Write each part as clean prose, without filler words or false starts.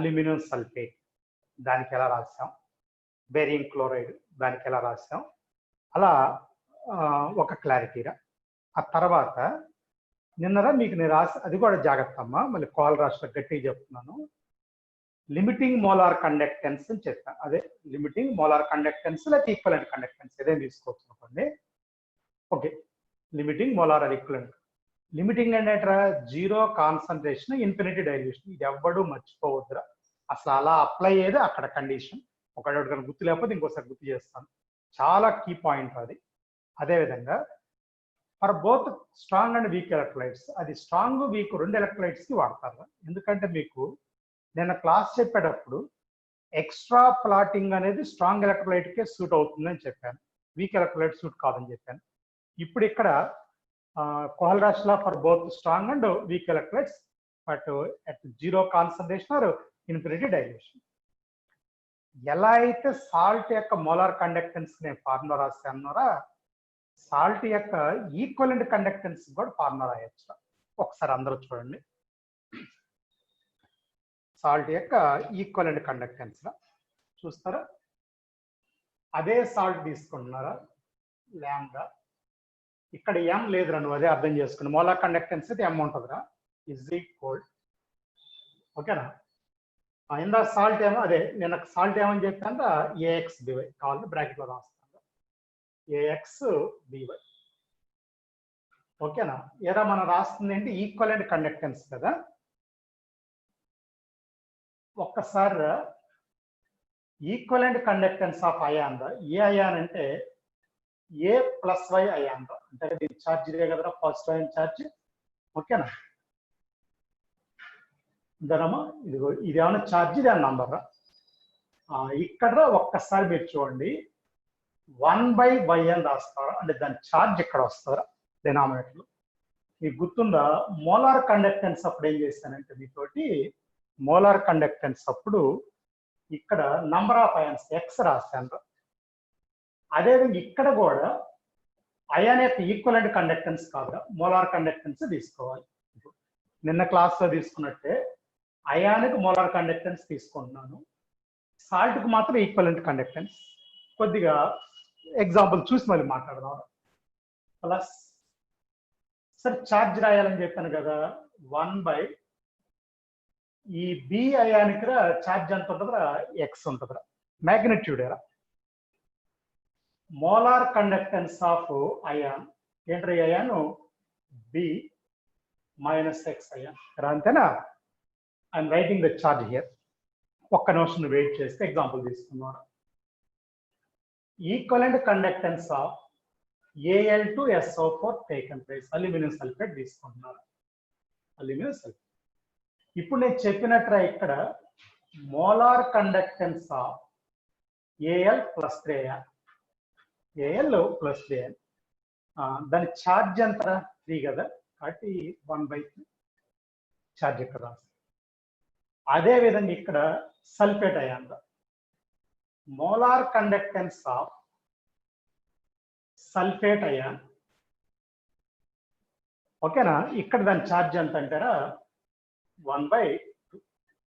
Aluminium sulphate దానికి ఎలా రాసాం, బేరియం క్లోరైడ్ దానికి ఎలా రాసాం, అలా ఒక క్లారిటీరా. ఆ తర్వాత నిన్నరా మీకు నేను రాసి అది కూడా జాగ్రత్త అమ్మా, మళ్ళీ కాల్ రాష్ట్ర గట్టిగా చెప్తున్నాను. లిమిటింగ్ మోలార్ కండక్టెన్స్ అని చెప్పాను. అదే లిమిటింగ్ మోలార్ కండక్టెన్స్ లేదా ఈక్వలెంట్ కండక్టెన్స్ ఏదైనా తీసుకోవచ్చు అనుకోండి. ఓకే, లిమిటింగ్ మోలార్ అది ఈక్వలెంట్. లిమిటింగ్ అంటే జీరో కాన్సన్ట్రేషన్ ఇన్ఫినిటీ డైల్యూషన్. ఇది ఎవ్వడూ మర్చిపోవద్దురా, అసలు అలా అప్లై అయ్యేది అక్కడ కండిషన్. ఒకటి గుర్తు లేకపోతే ఇంకోసారి గుర్తు చేస్తాను, చాలా కీ పాయింట్ అది. అదేవిధంగా for both strong and weak electrolytes, అది స్ట్రాంగ్ వీక్ రెండు ఎలక్ట్రోలైట్స్కి వాడతారు. ఎందుకంటే మీకు నేను క్లాస్ చెప్పేటప్పుడు ఎక్స్ట్రా ప్లాటింగ్ అనేది స్ట్రాంగ్ ఎలక్ట్రోలైట్కే సూట్ అవుతుందని చెప్పాను, వీక్ ఎలక్ట్రోలైట్ సూట్ కాదని చెప్పాను. ఇప్పుడు ఇక్కడ Kohlrausch law for both strong and weak electrolytes but at zero concentration or infinity dilution. ఎలా అయితే సాల్ట్ యొక్క మోలార్ కండక్టెన్స్ నేను ఫార్ములా రాస్తానరా, సాల్ట్ యొక్క ఈక్వలెంట్ కండక్టెన్స్ కూడా ఫార్ములా రాయొచ్చు. ఒకసారి అందరూ చూడండి, సాల్ట్ యొక్క ఈక్వలెంట్ కండక్టెన్స్ చూస్తారా. అదే సాల్ట్ తీసుకుంటున్నారా, ల్యాండా, ఇక్కడ ఎం లేదురా, నువ్వు అదే అర్థం చేసుకుని మోలార్ కండక్టెన్స్ అయితే ఎం ఉంటుందిరా, ఇజ్ ఈక్వల్. ఓకేనా, ఇందా సాల్ట్ ఏమో అదే నేను సాల్ట్ ఏమని చెప్పాను, ఏఎక్స్ డివై కావాలి బ్రాకెట్లో రాస్తాను, ఏఎక్స్ డివై. ఓకేనా, ఏదో మనం రాస్తుంది ఏంటి ఈక్వలెంట్ కండక్టెన్స్ కదా. ఒక్కసారి equivalent conductance of ion, A ion అంటే ఏ ప్లస్ వై అయాన్, అంటే దీని ఛార్జ్ ఇదే కదరా, పాజిటివ్ అయాన్ ఛార్జ్. ఓకేనా, ఇదనమ్మా, ఇదిగో ఇది ఏమైనా ఛార్జ్, ఇది అని నంబర్. ఇక్కడ ఒక్కసారి మీరు చూడండి 1/y అని రాస్తారు, అంటే దాని ఛార్జ్ ఇక్కడ వస్తారా డినామినేటర్లో. మీకు గుర్తుందా మోలార్ కండక్టెన్స్ అప్పుడు ఏం చేస్తానంటే మీతోటి, మోలార్ కండక్టెన్స్ అప్పుడు ఇక్కడ నంబర్ ఆఫ్ అయాన్స్ ఎక్స్ రాస్తాను. అదేవిధంగా ఇక్కడ కూడా అయాన్ యొక్క ఈక్వలెంట్ కండక్టెన్స్ కాదురా, మోలార్ కండక్టెన్స్ తీసుకోవాలి. నిన్న క్లాస్లో తీసుకున్నట్టే అయాన్కి మోలార్ కండక్టెన్స్ తీసుకుంటున్నాను, సాల్ట్కి మాత్రం ఈక్వలెంట్ కండక్టెన్స్. కొద్దిగా ఎగ్జాంపుల్ చూసి మళ్ళీ మాట్లాడదాం. ప్లస్ సరే ఛార్జ్ రాయాలని చెప్పాను కదా, 1/, ఈ బి అయానికి ఛార్జ్ ఎంత ఉంటుందిరా, ఎక్స్ ఉంటుందిరా, మ్యాగ్నిట్యూడ్ ఎరా. మోలార్ కండక్టెన్స్ ఆఫ్ అయాన్ ఏంటి, ion B minus X ion, అంతేనా. I'm writing the charge here. ఒక్క నిమిషం వెయిట్ చేస్తే ఎగ్జాంపుల్ తీసుకున్నాను. Equivalent conductance of Al2SO4 taken place, aluminium sulphate తీసుకుంటున్నారు, అల్యూమినియం సల్ఫేట్. ఇప్పుడు నేను చెప్పినట్టు ఇక్కడ molar conductance of Al plus 3Al, Al plus 3Al, దాని ఛార్జ్ ఎంత 3 కదా, కాబట్టి 1/3 ఛార్జ్ ఇక్కడ రాస్తాను. అదేవిధంగా ఇక్కడ sulphate ion, molar conductance of sulphate ion. ఓకేనా, ఇక్కడ దాని ఛార్జ్ ఎంత అంటారా 1/2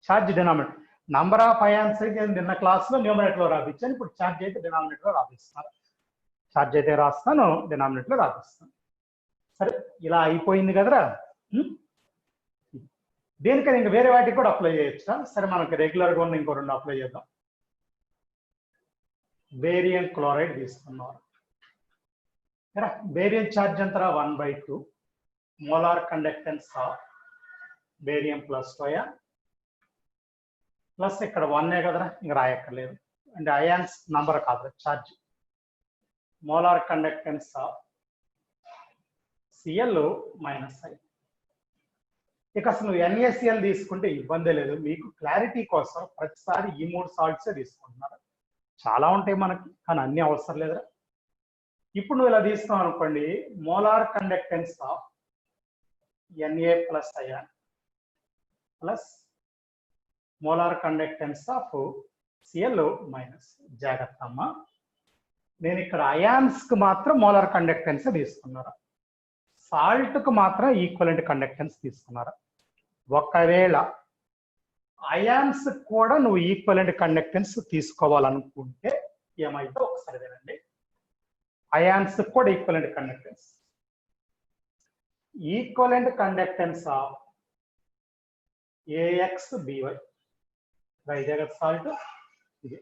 charge denominator. Number of ions అయితే నిన్న క్లాస్లో న్యూమరేటర్లో రాపించాను, ఇప్పుడు ఛార్జ్ అయితే డినామినేటర్లో రాపిస్తాను. ఛార్జ్ అయితే రాస్తాను, డినామినేటర్లో రాపిస్తాను. సరే ఇలా అయిపోయింది కదరా. దేనికైనా ఇంకా వేరే వాటికి కూడా అప్లై చేయొచ్చా? సరే మనకి రెగ్యులర్గా ఉన్న ఇంకో రెండు అప్లై చేద్దాం. బేరియం క్లోరైడ్ తీసుకున్నారు, బేరియం ఛార్జ్ ఎంతరా 1/2, molar conductance of barium plus 2 plus ఇక్కడ 1 కదరా, ఇంకా రాయక్కర్లేదు, అంటే అయాన్స్ నంబర్ కాదు charge. Molar conductance of Cl minus I. ఇక అసలు NaCl తీసుకుంటే ఇబ్బంది లేదు, మీకు క్లారిటీ కోసం ప్రతిసారి ఈ 3 సాల్ట్సే తీసుకుంటున్నారు. చాలా ఉంటాయి మనకి, కానీ అన్ని అవసరం లేదురా. ఇప్పుడు నువ్వు ఇలా తీసుకున్నావు అనుకోండి, molar conductance of Na plus ion plus molar conductance of Cl minus. జాగ్రత్త అమ్మా, నేను ఇక్కడ అయాన్స్కి మాత్రం మోలార్ కండక్టెన్స్ తీసుకున్నారా, సాల్ట్కు మాత్రం ఈక్వలెంట్ కండక్టెన్స్ తీసుకున్నారా. ఒకవేళ అయాన్స్ కూడా నువ్వు ఈక్వలెంట్ కండక్టెన్స్ తీసుకోవాలనుకుంటే ఏమైతే ఒకసారి వినండి. అయాన్స్ కూడా equivalent conductance. Equivalent conductance of AX BY వైజాగ్ సాల్ట్ ఇది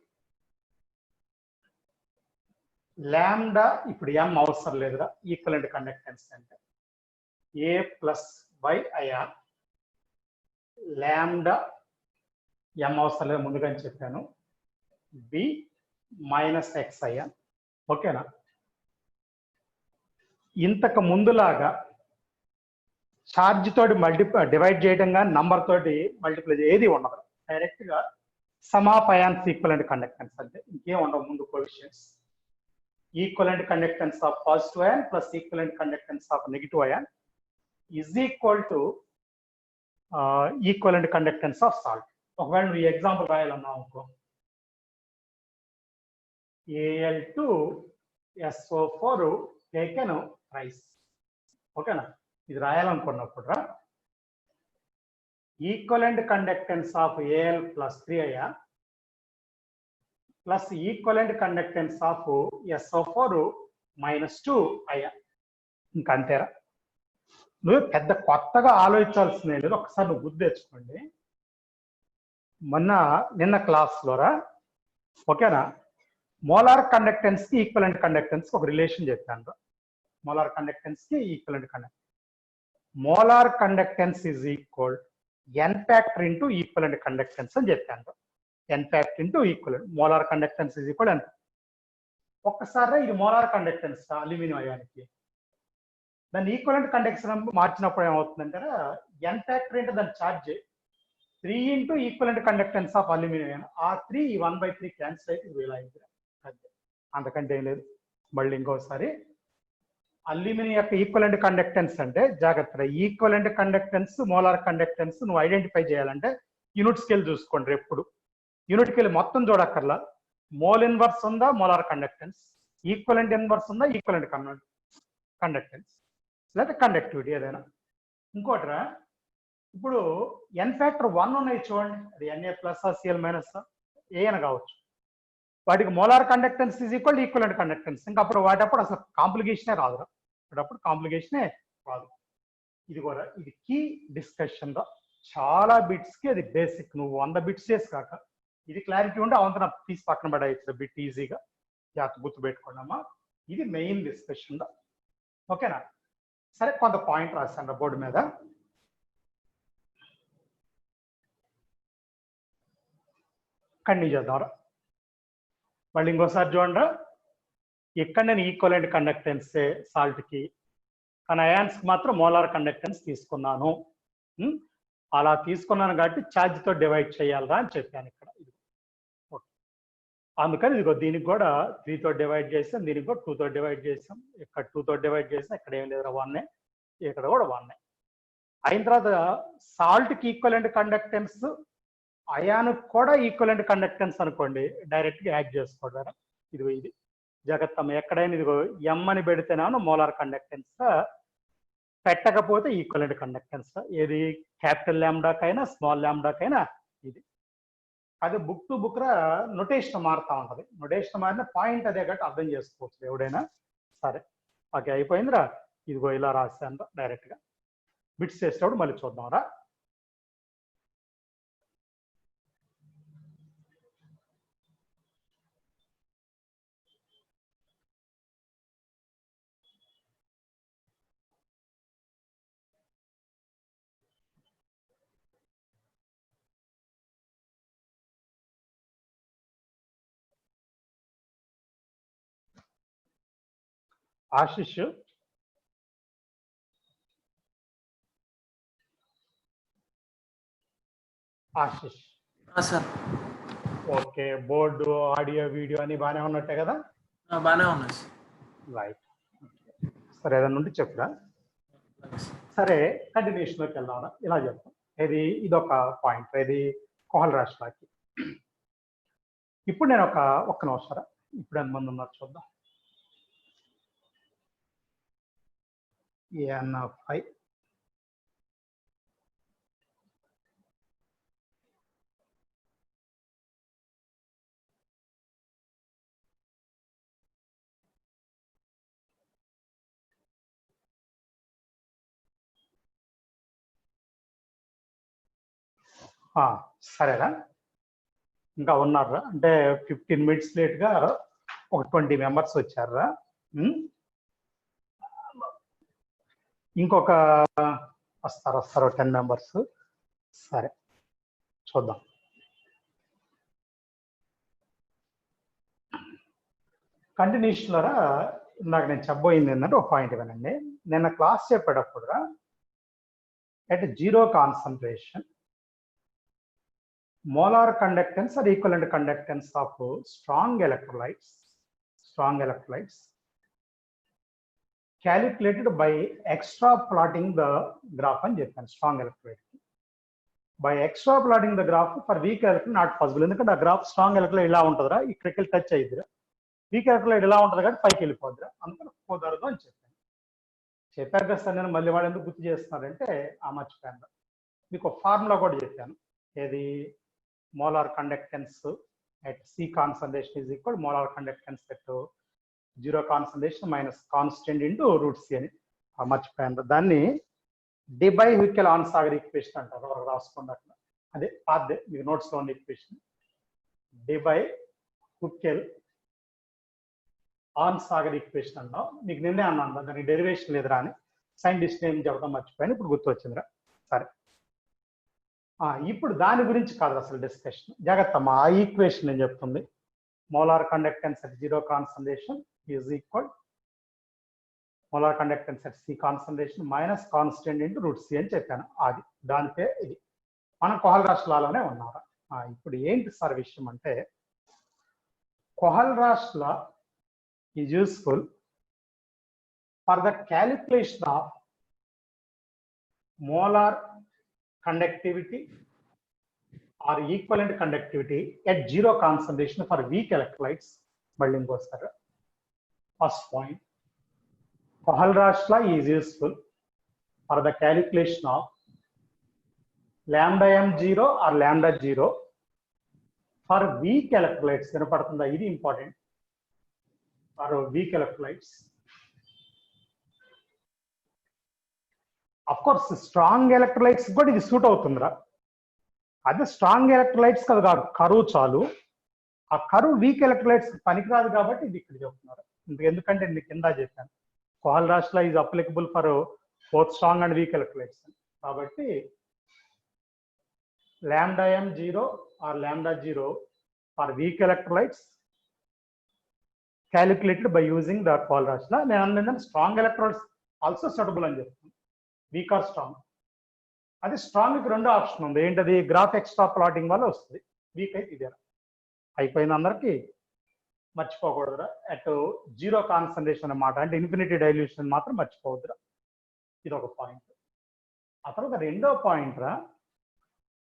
లాంబ్డా. ఇప్పుడు ఎం అవసరం లేదురా. ఈక్వలెంట్ కండక్టెన్స్ అంటే A plus by ion lambda M అవసరం లేదు ముందుగానే చెప్పాను. B minus X ion. ఓకేనా? ఇంతకు ముందులాగా ఛార్జ్ తోటి డివైడ్ చేయడం కానీ నంబర్ తోటి మల్టిప్లై ఏది ఉండదు. డైరెక్ట్ గా sum of ions equivalent conductance అంటే ఇంకేం ఉండవు ముందు coefficients. Equivalent conductance of positive ion plus equivalent conductance of negative ion is equal to equivalent conductance of salt. ఒకవేళ నువ్వు ఎగ్జాంపుల్ రాయాలన్నావు అనుకో, Al2SO4 టేకెన్ రైస్. ఓకేనా? ఇది రాయాలనుకున్నప్పుడు రా equivalent conductance of Al plus 3 plus equivalent conductance of SO4 minus 2 ఇంకంతేరా. నువ్వు పెద్ద కొత్తగా ఆలోచించాల్సిందే లేదు. ఒకసారి నువ్వు గుర్తు తెచ్చుకోండి. నిన్న క్లాస్లోరా ఓకేనా మోలార్ కండక్టెన్స్ కి ఈక్వలెంట్ కండక్టెన్స్ ఒక రిలేషన్ చెప్పాను. మోలార్ కండక్టెన్స్ కి equivalent conductance. Molar conductance is equal n factor into equivalent conductance అని చెప్పాను. n factor into equivalent molar conductance is equal ఎంత. ఒక్కసారి ఇది మోలార్ కండక్టెన్స్ అల్యూమినియం అయానికి. దాన్ని ఈక్వలెంట్ కండక్టెన్స్ మార్చినప్పుడు ఏమవుతుందంటే n ఫ్యాక్టర్ అంటే దాని charge 3 into equivalent conductance of aluminium. ఆ 3 1/3 క్యాన్సిల్ అయితే వేల అయింది. అంతకంటే ఏం లేదు. మళ్ళీ ఇంకోసారి అల్యూమినియం యొక్క ఈక్వలెంట్ కండక్టెన్స్ అంటే జాగ్రత్తగా ఈక్వలెంట్ కండక్టెన్స్ మోలార్ కండక్టెన్స్ నువ్వు ఐడెంటిఫై చేయాలంటే యూనిట్ స్కేల్ చూసుకోండి. ఎప్పుడు యూనిట్ స్కేల్ మొత్తం చూడక్కర్లా. మోల్ ఇన్వర్స్ ఉందా మోలార్ కండక్టెన్స్, ఈక్వలెంట్ ఇన్వర్స్ ఉందా ఈక్వలెంట్ కండక్టెన్స్, లేదా కండక్టివిటీ ఏదైనా. ఇంకోటిరా ఇప్పుడు n ఫ్యాక్టర్ 1 ఉన్నాయి చూడండి. అది Na ప్లస్ Cl మైనస్ ఏ అని కావచ్చు. వాటికి molar conductance is equal equivalent conductance. ఇంకా అప్పుడు వాటప్పుడు అసలు కాంప్లికేషనే రాదు. అప్పుడు కాంప్లికేషనే రాదు. ఇది కూడా ఇది కీ డిస్కషన్ రా. చాలా బిట్స్ కి అది బేసిక్. నువ్వు 100 బిట్స్ చేసి కాక ఇది క్లారిటీ ఉంటే అవంతా తీసి పక్కన పడేయచ్చు బిట్ ఈజీగా. జాగ్రత్త గుర్తు పెట్టుకోండమ్మా. ఇది మెయిన్ డిస్కషన్ రా. ఓకేనా? సరే, కొంత పాయింట్ రాశాను బోర్డు మీద. కంటిన్యూ చేద్దాం. మళ్ళీ ఇంకోసారి చూడండి. ఇక్కడ నేను ఈక్వలెంట్ కండక్టెన్స్ సాల్ట్ కి, కానీ అయాన్స్ మాత్రం మోలార్ కండక్టెన్స్ తీసుకున్నాను. అలా తీసుకున్నాను కాబట్టి ఛార్జ్ తో డివైడ్ చేయాలరా అని చెప్పాను ఇక్కడ. అందుకని ఇదిగో దీనికి కూడా 3 తో డివైడ్ చేసాం, దీనికి కూడా 2 తో డివైడ్ చేసాం. ఇక్కడ 2 తో డివైడ్ చేసాం. ఇక్కడ ఏం లేదు 1, ఇక్కడ కూడా 1. అయిన తర్వాత సాల్ట్ కి ఈక్వలెంట్ కండక్టెన్స్ అయాన్ కూడా ఈక్వలెంట్ కండక్టెన్స్ అనుకోండి, డైరెక్ట్ గా యాడ్ చేసుకోవడం. ఇదిగో ఇది జాగ్రత్త. ఎక్కడైనా ఇదిగో ఎం అని పెడితేనాను మోలార్ కండక్టెన్స్, పెట్టకపోతే ఈక్వలెంట్ కండక్టెన్స్. ఏది క్యాపిటల్ ల్యాంబ్డాకైనా స్మాల్ ల్యాంబ్డాకైనా ఇది. అదే బుక్ టు బుక్ రా నొటేషన్ మారుతా ఉంటది. నొటేషన్ మారిన పాయింట్ అదే కాబట్టి అర్థం చేసుకోవచ్చు ఎవడైనా. సరే, ఓకే, అయిపోయిందిరా. ఇదిగో ఇలా రాశాను డైరెక్ట్ గా. బిట్స్ చేసేటప్పుడు మళ్ళీ చూద్దాం రా. Ashish, Ashish sir. Okay, board audio video అని బాగానే ఉన్నట్టే కదా? బాగానే ఉన్నాయి సార్. రైట్. సరే, ఏదన్నా ఉంటే చెప్పురా. సరే, కంటిన్యూషన్లోకి వెళ్దాం. ఇలా చెప్తాం. ఇదొక పాయింట్. కోహల్ రాష్ట్రాకి. ఇప్పుడు నేను ఒక్క నిమిషం, ఇప్పుడు ఎంతమంది ఉన్నారు చూద్దాం. NF5 సరేనా, ఇంకా ఉన్నారా అంటే 15 minutes లేట్గా ఒక 20 members వచ్చారా. ఇంకొక వస్తారు 10 members. సరే చూద్దాం. కంటిన్యూషన్లోరా ఇందాక నేను చెప్పబోయింది ఏంటంటే ఒక పాయింట్ వినండి. నిన్న క్లాస్ చెప్పేటప్పుడు at zero concentration molar conductance or equivalent conductance of strong electrolytes calculated by extrapolating the graph అని చెప్పాను. Strong electrolyte by extrapolating the graph for weak electrolyte not possible. ఎందుకంటే ఆ గ్రాఫ్ స్ట్రాంగ్ ఎలక్ట్రోలైట్ ఇలా ఉంటుందిరా, ఇక్కడికి వెళ్ళి touch అయ్యిద్దిరా. Week electrolyte ఇలా ఉంటుంది కాబట్టి పైకి వెళ్ళిపోద్దిరా, అందుకని కుదరదు అని చెప్పారు కదా సార్. నేను మళ్ళీ వాళ్ళు ఎందుకు గుర్తు చేస్తున్నారంటే మర్చిపోయాను. మీకు ఒక ఫార్ములా కూడా చెప్పాను. ఏది molar conductance at C concentration is equal molar conductance at zero concentration minus constant into root C అని మర్చిపోయాను. దాన్ని Debye Huckel Onsager equation అంటారు. ఎవరు రాసుకోండి అట్లా, అదే పాదే మీకు నోట్స్లో ఉన్న equation. Debye Huckel Onsager equation అన్నాం. మీకు నిన్నే అన్నాను దానికి డెరివేషన్ లేదురా అని, సైంటిస్ట్ ఏం చెప్పడం మర్చిపోయాను, ఇప్పుడు గుర్తు వచ్చిందిరా. సరే, ఇప్పుడు దాని గురించి కాదు అసలు డిస్కషన్. జాగ్రత్త, మా ఆ ఈక్వేషన్ నేను చెప్తుంది. Molar conductance at zero concentration is equal molar conductance at C concentration minus constant into root C అని చెప్పాను. అది దానిపై ఇది మనం కోహల్రాష్ లాలోనే ఉన్నారా. ఇప్పుడు ఏంటి సార్ విషయం అంటే, Kohlrausch law is useful for the calculation of molar conductivity or equivalent conductivity at zero concentration for weak electrolytes. First point, Kohlraasch law is useful for the calculation of lambda m0 or lambda 0 for weak electrolytes. This is important. Or weak electrolytes. Of course, strong electrolytes కూడా ఇది suit అవుతుందిరా. అదే strong electrolytes కదా కాదు, కరువు చాలు. ఆ కరువు వీక్ ఎలక్ట్రోలైట్స్ పనికిరాదు కాబట్టి ఇది ఇక్కడ చెప్తున్నారు. ఎందుకంటే నేను కింద చెప్పాను Kohlrausch law is applicable for both strong and weak electrolytes. కాబట్టి lambda m0 or lambda 0 for weak electrolytes calculated by using the Kohlraasch law. నేను అన్నది స్ట్రాంగ్ ఎలక్ట్రోలైట్స్ ఆల్సో సూటబుల్ అని చెప్తాను, వీక్ ఆర్ స్ట్రాంగ్. అది స్ట్రాంగ్కి రెండో ఆప్షన్ ఉంది, ఏంటది graph extra plotting వల్ల వస్తుంది. వీక్ అయితే ఇదేనా అయిపోయింది, అందరికీ మర్చిపోకూడదురా. అటు జీరో కాన్సన్ట్రేషన్ అన్నమాట, అంటే ఇన్ఫినిటీ డైల్యూషన్ మాత్రం మర్చిపోవద్దురా. ఇది ఒక పాయింట్. ఆ తర్వాత రెండో పాయింట్ రా,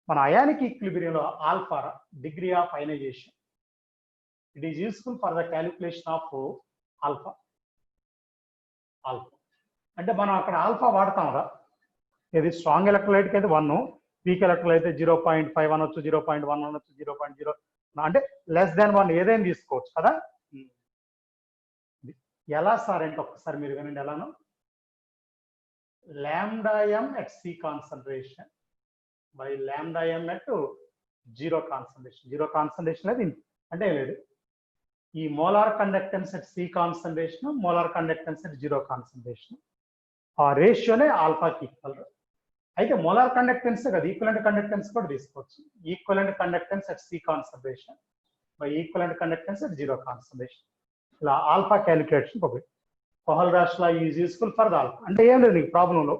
మన అయానిక్ ఈక్విలిబ్రియంలో alpha degree of ionization. It is useful for the calculation of alpha. అంటే మనం అక్కడ ఆల్ఫా వాడతాం రా. ఇది స్ట్రాంగ్ ఎలక్ట్రోలైట్కి అయితే 1, వీక్ ఎలక్ట్రోలైట్ అయితే 0.5 అనొచ్చు, 0.1 అనొచ్చు, 0.0 అంటే లెస్ దాన్ 1 ఏదైనా తీసుకోవచ్చు కదా. ఎలా సార్ అంటే ఒక్కసారి మీరు వినండి ఎలానో. lambda m at C concentration by lambda m at zero concentration. Zero concentration లేదు అంటే లేదు. ఈ molar conductance at C concentration, molar conductance at zero concentration, ఆ రేషియోనే ఆల్ఫాకి ఈక్వల్. అయితే మోలార్ కండక్టెన్స్ కదా, ఈక్వలెంట్ కండక్టెన్స్ కూడా తీసుకోవచ్చు. Equivalent conductance at C concentration by equivalent conductance at zero concentration. ఇలా alpha calculation public. Kohlrausch law is useful for the alpha. అంటే ఏం లేదు నీకు ప్రాబ్లంలో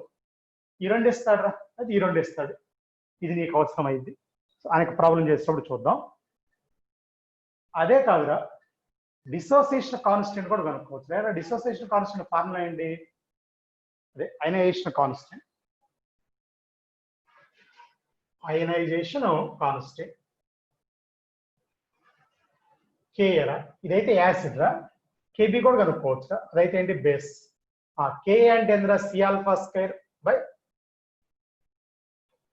ఈ రెండు ఇస్తాడు రా, అది ఈ రెండు ఇస్తాడు, ఇది నీకు అవసరం అయింది. అనేక ప్రాబ్లం చేసేటప్పుడు చూద్దాం. అదే కాదురా, డిసోసియేషన్ కాన్స్టెంట్ కూడా కనుక్కోవచ్చు. లేదా డిసోసియేషన్ కాన్స్టెంట్ ఫార్ములా ఏంటి, అదే అయనైజేషన్ కాన్స్టెంట్. అయనైజేషన్ కాన్స్టెంట్ కేరా, ఇదైతే యాసిడ్ రా. కేబీ కూడా కనుక్కోవచ్చు, అదైతే ఏంటి బేస్. కే అంటే ఏంద్రా, C alpha square by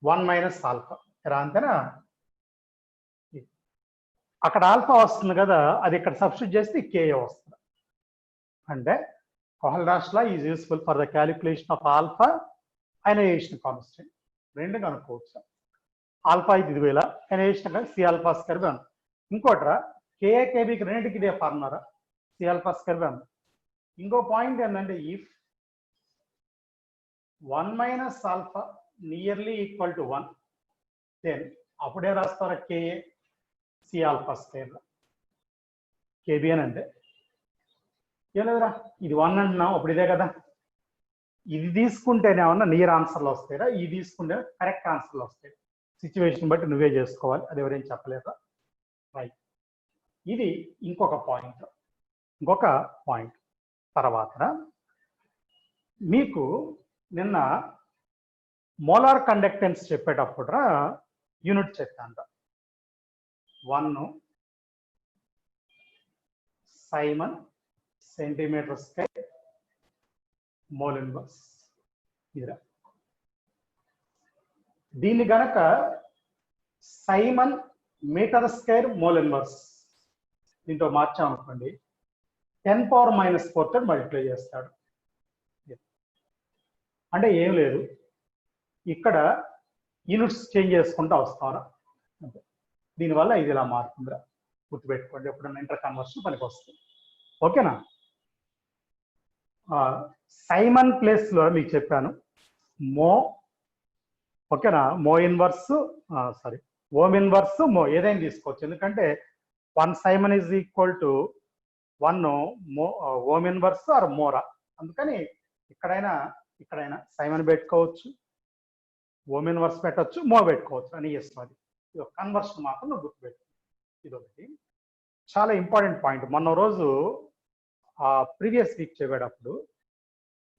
1 minus alpha రా, అంతేనా. అక్కడ ఆల్ఫా వస్తుంది కదా, అది ఇక్కడ సబ్స్టిట్యూట్ చేస్తే కేఏ వస్తుంది. అంటే Kohlrausch law is useful for the calculation of alpha ionization constant. రెండు కనుక్కోవచ్చు. ఆల్ఫా అయితే ఇది ఇలా కానీ వేసినాక సి ఆల్ఫా స్క్వేర్ బై 1. ఇంకోటరా కేఏకేబికి రెండింటికి ఇదే ఫార్ములా సి ఆల్ఫా స్క్వేర్ బై 1. ఇంకో పాయింట్ ఏంటంటే if 1 minus alpha nearly equal to 1 then అప్పుడే రాస్తారా K a C alpha square K b అని అంటే ఏం లేదురా ఇది 1 అంటున్నాం అప్పుడు ఇదే కదా. ఇది తీసుకుంటేనేమన్నా నియర్ ఆన్సర్లు వస్తాయిరా, ఇది తీసుకుంటే కరెక్ట్ ఆన్సర్లు వస్తాయి. సిచ్యువేషన్ బట్టి నువ్వే చేసుకోవాలి, అది ఎవరేం చెప్పలేదా. రైట్, ఇది ఇంకొక పాయింట్. తర్వాత మీకు నిన్న మోలార్ కండక్టెన్స్ చెప్పేటప్పుడు యూనిట్ చెప్పాను. 1 siemens centimetre square mole inverse. ఇదిరా దీన్ని గనక siemens metre square mole inverse దీంతో మార్చామనుకోండి 10⁻⁴ తో మల్టిప్లై చేస్తాడు. అంటే ఏం లేదు, ఇక్కడ యూనిట్స్ చేంజ్ చేసుకుంటూ వస్తారా. దీనివల్ల ఇది ఇలా మారుతుందిరా, గుర్తుపెట్టుకోండి, ఎప్పుడైనా ఇంటర్ కన్వర్షన్ పనికి వస్తుంది. ఓకేనా. సైమన్ ప్లేస్ లో మీకు చెప్పాను మో, ఓకేనా, ఓమ్ ఇన్వర్స్ మో ఏదైనా తీసుకోవచ్చు. ఎందుకంటే 1 siemen is equal to 1 ohm inverse or మోరా. అందుకని ఇక్కడైనా సైమన్ పెట్టుకోవచ్చు, ఓమ్ ఇన్వర్స్ పెట్టచ్చు, మో పెట్టుకోవచ్చు అని ఇస్తుంది. ఇది కన్వర్షన్ మాత్రం నువ్వు గుర్తుపెట్టు. ఇది ఒకటి చాలా ఇంపార్టెంట్ పాయింట్. మొన్న రోజు ప్రీవియస్ వీక్ చెప్పేటప్పుడు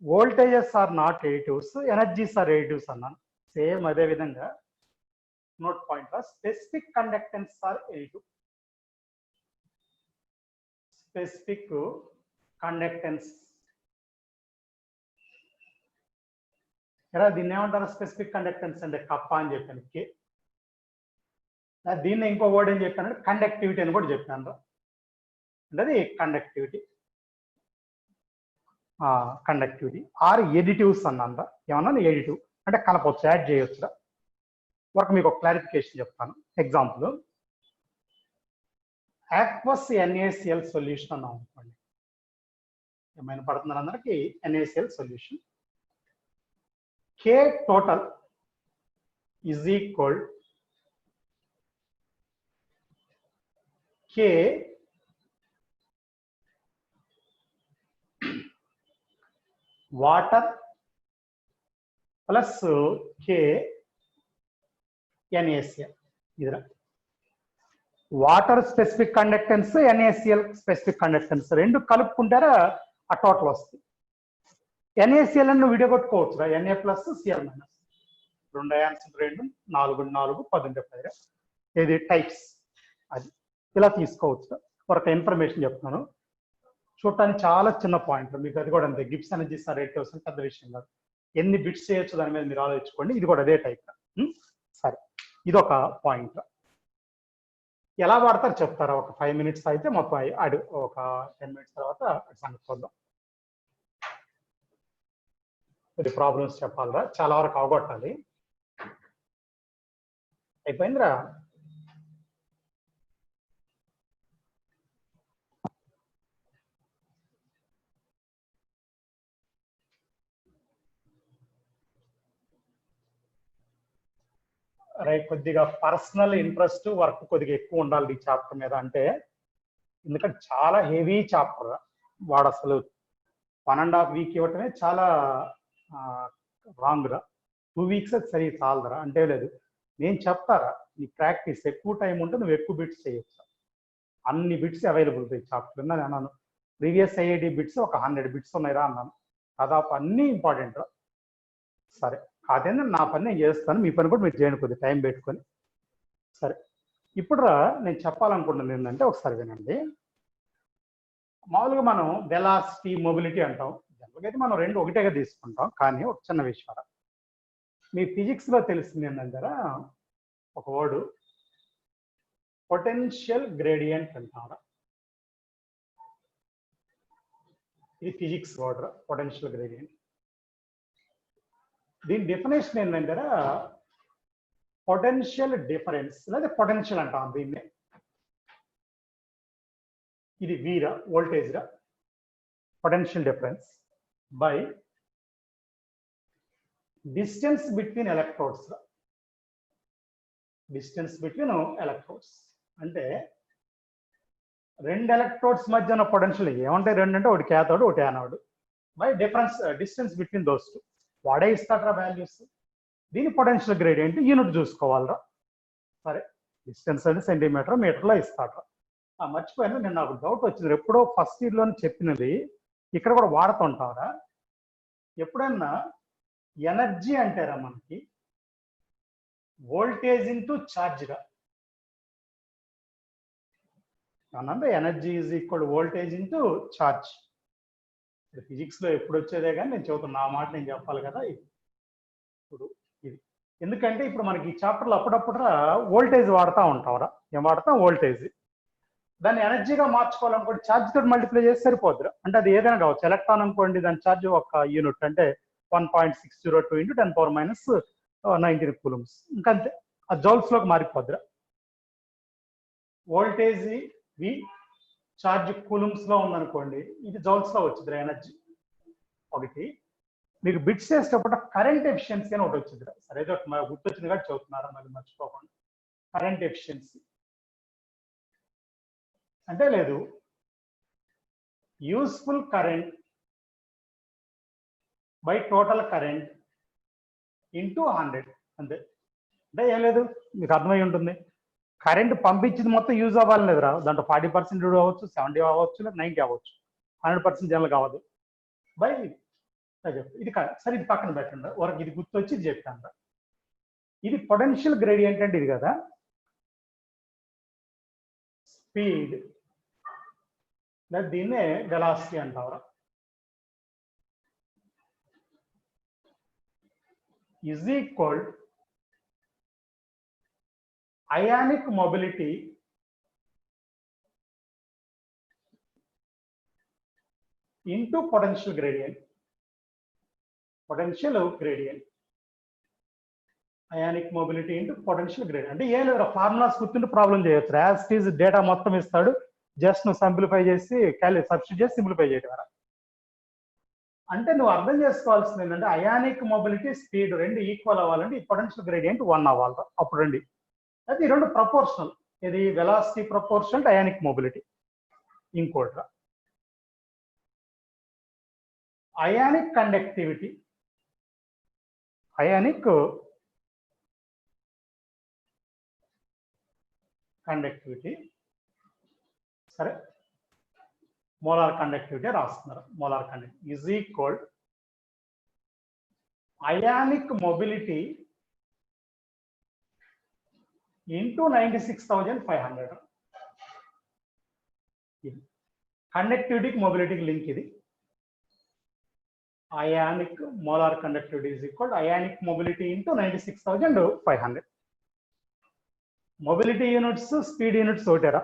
voltages are not additives, energies are additives అన్నాను. సేమ్ అదే విధంగా note point specific conductance are additive. Specific conductance దీన్ని ఏమంటారు? స్పెసిఫిక్ కండక్టెన్స్ అంటే కప్ప అని చెప్పాను, కే. దీన్ని ఇంకో వర్డ్ ఏం చెప్పానంటే కండక్టివిటీ అని కూడా చెప్పాను. అంటే అది కండక్టివిటీ ఆర్ ఎడిటివ్స్ అన్నాను. ఏమన్నా ఎడిటివ్ అంటే కలపవచ్చు, యాడ్ చేయొచ్చు. వరకు మీకు ఒక క్లారిఫికేషన్ చెప్తాను. ఎగ్జాంపుల్ ఆక్వస్ NaCl సొల్యూషన్ అన్నాం అనుకోండి. ఏమైనా పడుతున్నారు అందరికి NaCl solution. K total is equal K water plus K NaCl. ఇదిరా water specific conductance, NaCl specific conductance రెండు కలుపుకుంటారా ఆ టోటల్ వస్తుంది. NaCl అని వీడియో కొట్టుకోవచ్చు, Na plus Cl minus 2 answer 2 4 4 10 ఇది టైప్స్. అది ఇలా తీసుకోవచ్చు. ఒక ఇన్ఫర్మేషన్ చెప్తున్నాను, చూడటానికి చాలా చిన్న పాయింట్. మీకు అది కూడా అంతే, గిబ్స్ ఎనర్జీస్ ఆర్ రేట్ పెద్ద విషయం కాదు. ఎన్ని బిట్స్ చేయొచ్చు దాని మీద మీరు ఆలోచించుకోండి. ఇది కూడా అదే టైప్. సరే, ఇది ఒక పాయింట్. ఎలా వాడతారు చెప్తారా? ఒక 5 minutes అయితే మొత్తం ఒక 10 minutes తర్వాత సంగతి చూద్దాం. ఇది ప్రాబ్లమ్స్ చెప్పాలరా, చాలా వరకు అవగొట్టాలి. అయిపోయిందిరా. రైట్, కొద్దిగా పర్సనల్ ఇంట్రెస్ట్ వర్క్ కొద్దిగా ఎక్కువ ఉండాలి ఈ చాప్టర్ మీద. అంటే ఎందుకంటే చాలా హెవీ చాప్టర్. వాడు అసలు 1.5 week ఇవ్వటమే చాలా రాంగ్ రా. 2 weeks సరి చాలదరా. అంటే లేదు, నేను చెప్తారా, నీ ప్రాక్టీస్ ఎక్కువ టైం ఉంటే నువ్వు ఎక్కువ బిట్స్ చేయొచ్చు. అన్ని బిట్స్ అవైలబుల్ ఈ చాప్టర్. అన్నాను ప్రీవియస్ ఐఐటి బిట్స్ ఒక 100 బిట్స్ ఉన్నాయిరా అన్నాను. దాదాపు అన్ని ఇంపార్టెంట్ రా. సరే, అదేనా నా పని నేను చేస్తాను, మీ పని కూడా మీరు చేయండి కొద్దిగా టైం పెట్టుకొని. సరే, ఇప్పుడు నేను చెప్పాలనుకుంటున్నది ఏంటంటే ఒకసారి వినండి. మామూలుగా మనం వెలాసిటీ, మొబిలిటీ అంటాం. జనరల్గా అయితే మనం రెండు ఒకటేగా తీసుకుంటాం. కానీ ఒక చిన్న విషయం, మీ ఫిజిక్స్ లో తెలిసింది ఏంటంటే ఒక వర్డ్ పొటెన్షియల్ గ్రేడియంట్ అంటారా. ఇది ఫిజిక్స్ వర్డ్, పొటెన్షియల్ గ్రేడియంట్. దీని డెఫినేషన్ ఏంటంటే పొటెన్షియల్ డిఫరెన్స్ లేదా పొటెన్షియల్ అంటాం దీన్ని. ఇది వీరా వోల్టేజ్ రా, potential difference by distance between electrodes. Distance between electrodes అంటే రెండు ఎలక్ట్రోడ్స్ మధ్య ఉన్న పొటెన్షియల్ ఏమంటాయి? రెండు అంటే ఒకటి క్యాథోడ్ ఒకటి anode by difference distance between those two. వాడే ఇస్తాడ్రా వాల్యూస్. దీని పొటెన్షియల్ గ్రేడియంట్ యూనిట్ చూసుకోవాలరా. సరే, డిస్టెన్స్ అంటే సెంటీమీటర్ మీటర్లో ఇస్తాడ్రా. మర్చిపోయాను, నేను నాకు డౌట్ వచ్చింది. ఎప్పుడో ఫస్ట్ ఇయర్లోనే చెప్పినది ఇక్కడ కూడా వాడుతుంటారా? ఎప్పుడన్నా ఎనర్జీ అంటారా మనకి వోల్టేజ్ ఇంటూ ఛార్జ్గా అనంటే energy is equal voltage into charge. Physics లో ఎప్పుడు వచ్చేదే కానీ నేను చెబుతున్నా, ఆ మాట నేను చెప్పాలి కదా. ఇప్పుడు ఇది ఎందుకంటే ఇప్పుడు మనకి ఈ చాప్టర్లో అప్పుడప్పుడు వోల్టేజ్ వాడుతూ ఉంటావురా. ఏం వాడతాం? వోల్టేజ్. దాన్ని ఎనర్జీగా మార్చుకోవాలనుకోండి ఛార్జ్ తోటి మల్టిప్లై చేసి సరిపోద్దురా. అంటే అది ఏదైనా కావచ్చు. ఎలక్ట్రాన్ అనుకోండి, దాని ఛార్జ్ ఒక యూనిట్ అంటే 1.602 × 10⁻19 కూలుమ్స్. ఇంకంతే, ఆ జౌల్స్ లోకి మారిపోద్దురా. వోల్టేజ్ వి, ఛార్జ్ కూలుమ్స్ లో ఉందనుకోండి, ఇది జౌల్స్ లో వచ్చిందిరా ఎనర్జీ. ఒకటి మీకు బిట్స్ చేసేటప్పుడు కరెంట్ ఎఫిషియన్సీ అని ఒకటి వచ్చిందిరా. సరే, గుర్తొచ్చింది కాబట్టి చదువుతున్నారా, మరి మర్చిపోకుండా. కరెంట్ ఎఫిషియన్సీ అంటే లేదు, useful current by total current into 100 అంతే. అంటే ఏం లేదు, మీకు అర్థమై ఉంటుంది. కరెంట్ పంపించింది మొత్తం యూజ్ అవ్వాలి లేదురా. దాంట్లో 40% అవ్వచ్చు, 70 అవ్వచ్చు, లేదా 90 అవ్వచ్చు. 100% జనరల్ కావద్దు. బై ఇది కాదు. సరే, ఇది పక్కన పెట్టండి, వరకు ఇది గుర్తొచ్చి ఇది చెప్తాను. ఇది పొటెన్షియల్ గ్రేడియంట్ అంటే ఇది కదా, స్పీడ్ లేదా దీన్నే వెలాసిటీ అంటారా. Is equal ionic mobility into potential gradient. Potential gradient ionic mobility into potential gradient. అంటే ఏం లేదు, ఫార్ములాస్ గుర్తుంటే ప్రాబ్లం చేయొచ్చు. యాజ్ ఇట్ ఈజ్ డేటా మొత్తం ఇస్తాడు, జస్ట్ నువ్వు సింప్లిఫై చేసి సబ్స్టిట్యూట్ చేసి సింప్లిఫై చేయడం. అంటే నువ్వు అర్థం చేసుకోవాల్సింది ఏంటంటే అయానిక్ మొబిలిటీ స్పీడ్ రెండు ఈక్వల్ అవ్వాలంటే ఈ పొటెన్షియల్ గ్రేడియంట్ 1 అవ్వాలి. అప్పుడు రండి, అయితే ఈ రెండు ప్రపోర్షనల్. ఇది వెలాసిటీ ప్రపోర్షనల్ అయానిక్ మొబిలిటీ. ఇంకోటి అయానిక్ కండక్టివిటీ. అయానిక్ కండక్టివిటీ సరే, మోలార్ కండక్టివిటీ రాస్తున్నారు. Molar conductivity is equal ionic mobility into 96,500. కండక్టివిటీకి మొబిలిటీకి లింక్ ఇది. Ionic molar conductivity is equal ionic mobility into 96,500. Mobility units speed units ఒకటేరా.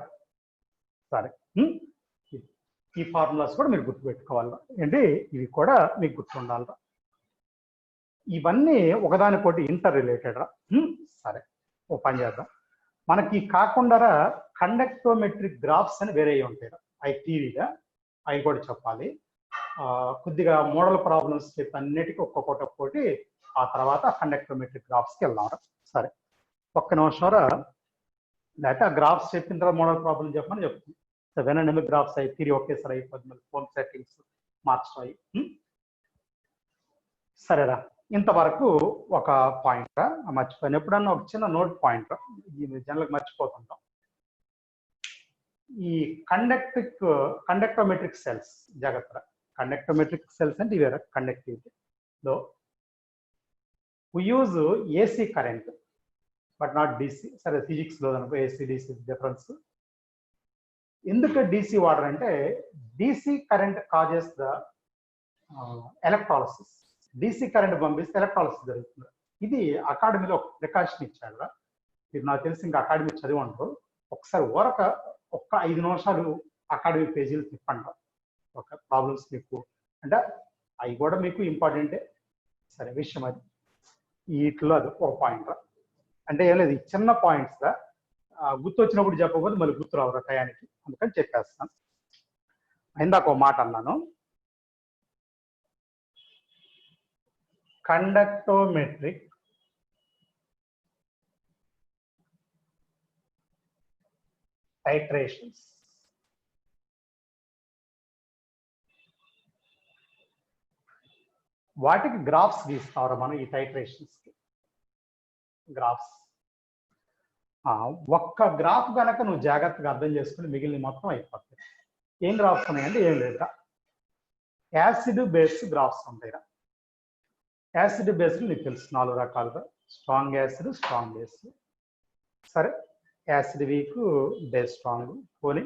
సరే, ఈ ఫార్ములాస్ కూడా మీరు గుర్తుపెట్టుకోవాలి. ఏంటి, ఇవి కూడా మీకు గుర్తుండాలి. ఇవన్నీ ఒకదానికోటి ఇంటర్ రిలేటెడ్ రా. సరే, ఓ పని చేద్దాం. మనకి కాకుండా కండక్టోమెట్రిక్ గ్రాఫ్స్ అని వేరే ఉంటాయి. అవి థియరీగా, అవి కూడా చెప్పాలి. కొద్దిగా మోడల్ ప్రాబ్లమ్స్ చెప్పి అన్నిటికీ ఒక్కొక్కటి, ఆ తర్వాత కండక్టోమెట్రిక్ గ్రాఫ్స్కి వెళ్దాం. సరే, ఒక్క నిమిషం లేకపోతే ఆ గ్రాఫ్స్ చెప్పిన తర్వాత మోడల్ ప్రాబ్లం చెప్పమని చెప్తుంది. వినండి, గ్రాఫ్స్ అయ్యి థియరీ ఒకేసారి అయిపోతుంది, ఫోన్ సెట్టింగ్స్ మార్చాయి. సరేరా, ఇంతవరకు ఒక పాయింట్ మర్చిపోయాను. ఎప్పుడన్నా ఒక చిన్న నోట్ పాయింట్, జనరల్గా మర్చిపోతుంటాం. ఈ కండక్టోమెట్రిక్ సెల్స్ జాగ్రత్త. కండక్టోమెట్రిక్ సెల్స్ అంటే ఇవే కండక్టివిటీలో we use AC current but not DC. సరే, ఫిజిక్స్ లో అనుకో ఏసీ డిసి డిఫరెన్స్. ఎందుకు డిసి వాడర్ అంటే DC current causes the electrolysis. DC current పంపిస్తే ఎలక్ట్రాలసిస్ జరుగుతుంది. ఇది అకాడమీలో ఒక ప్రికాషన్ ఇచ్చాడు. మీరు నాకు తెలిసి ఇంకా అకాడమీ చదివి ఉంటారు. ఒకసారి ఒక్క 5 నిమిషాలు అకాడమీ పేజీలు తిప్పండి. ఒక ప్రాబ్లమ్స్ మీకు అంటే అవి కూడా మీకు ఇంపార్టెంటే. సరే, విషయం అది వీటిలో అది ఒక పాయింట్. అంటే ఏం లేదు, చిన్న పాయింట్స్ రా, గుర్తు వచ్చినప్పుడు చెప్పకపోతే మళ్ళీ గుర్తు రావు టయానికి, అందుకని చెప్పేస్తాను. ఇందాక ఒక మాట అన్నాను, కండక్టోమెట్రిక్ టైట్రేషన్స్. వాటికి గ్రాఫ్స్ గీస్తారు మనం, ఈ టైట్రేషన్స్ కి గ్రాఫ్స్. ఒక్క గ్రాఫ్ కనుక నువ్వు జాగ్రత్తగా అర్థం చేసుకుని మిగిలిన మొత్తం అయిపోతుంది. ఏం గ్రాఫ్స్ ఉన్నాయంటే ఏం లేదా, యాసిడ్ బేస్ గ్రాఫ్స్ ఉంటాయిరా. యాసిడ్ బేస్లు నీకు తెలుసు 4 రకాలుగా, స్ట్రాంగ్ యాసిడ్, స్ట్రాంగ్ బేస్. సరే, యాసిడ్ వీక్, బేస్ స్ట్రాంగ్, పోనీ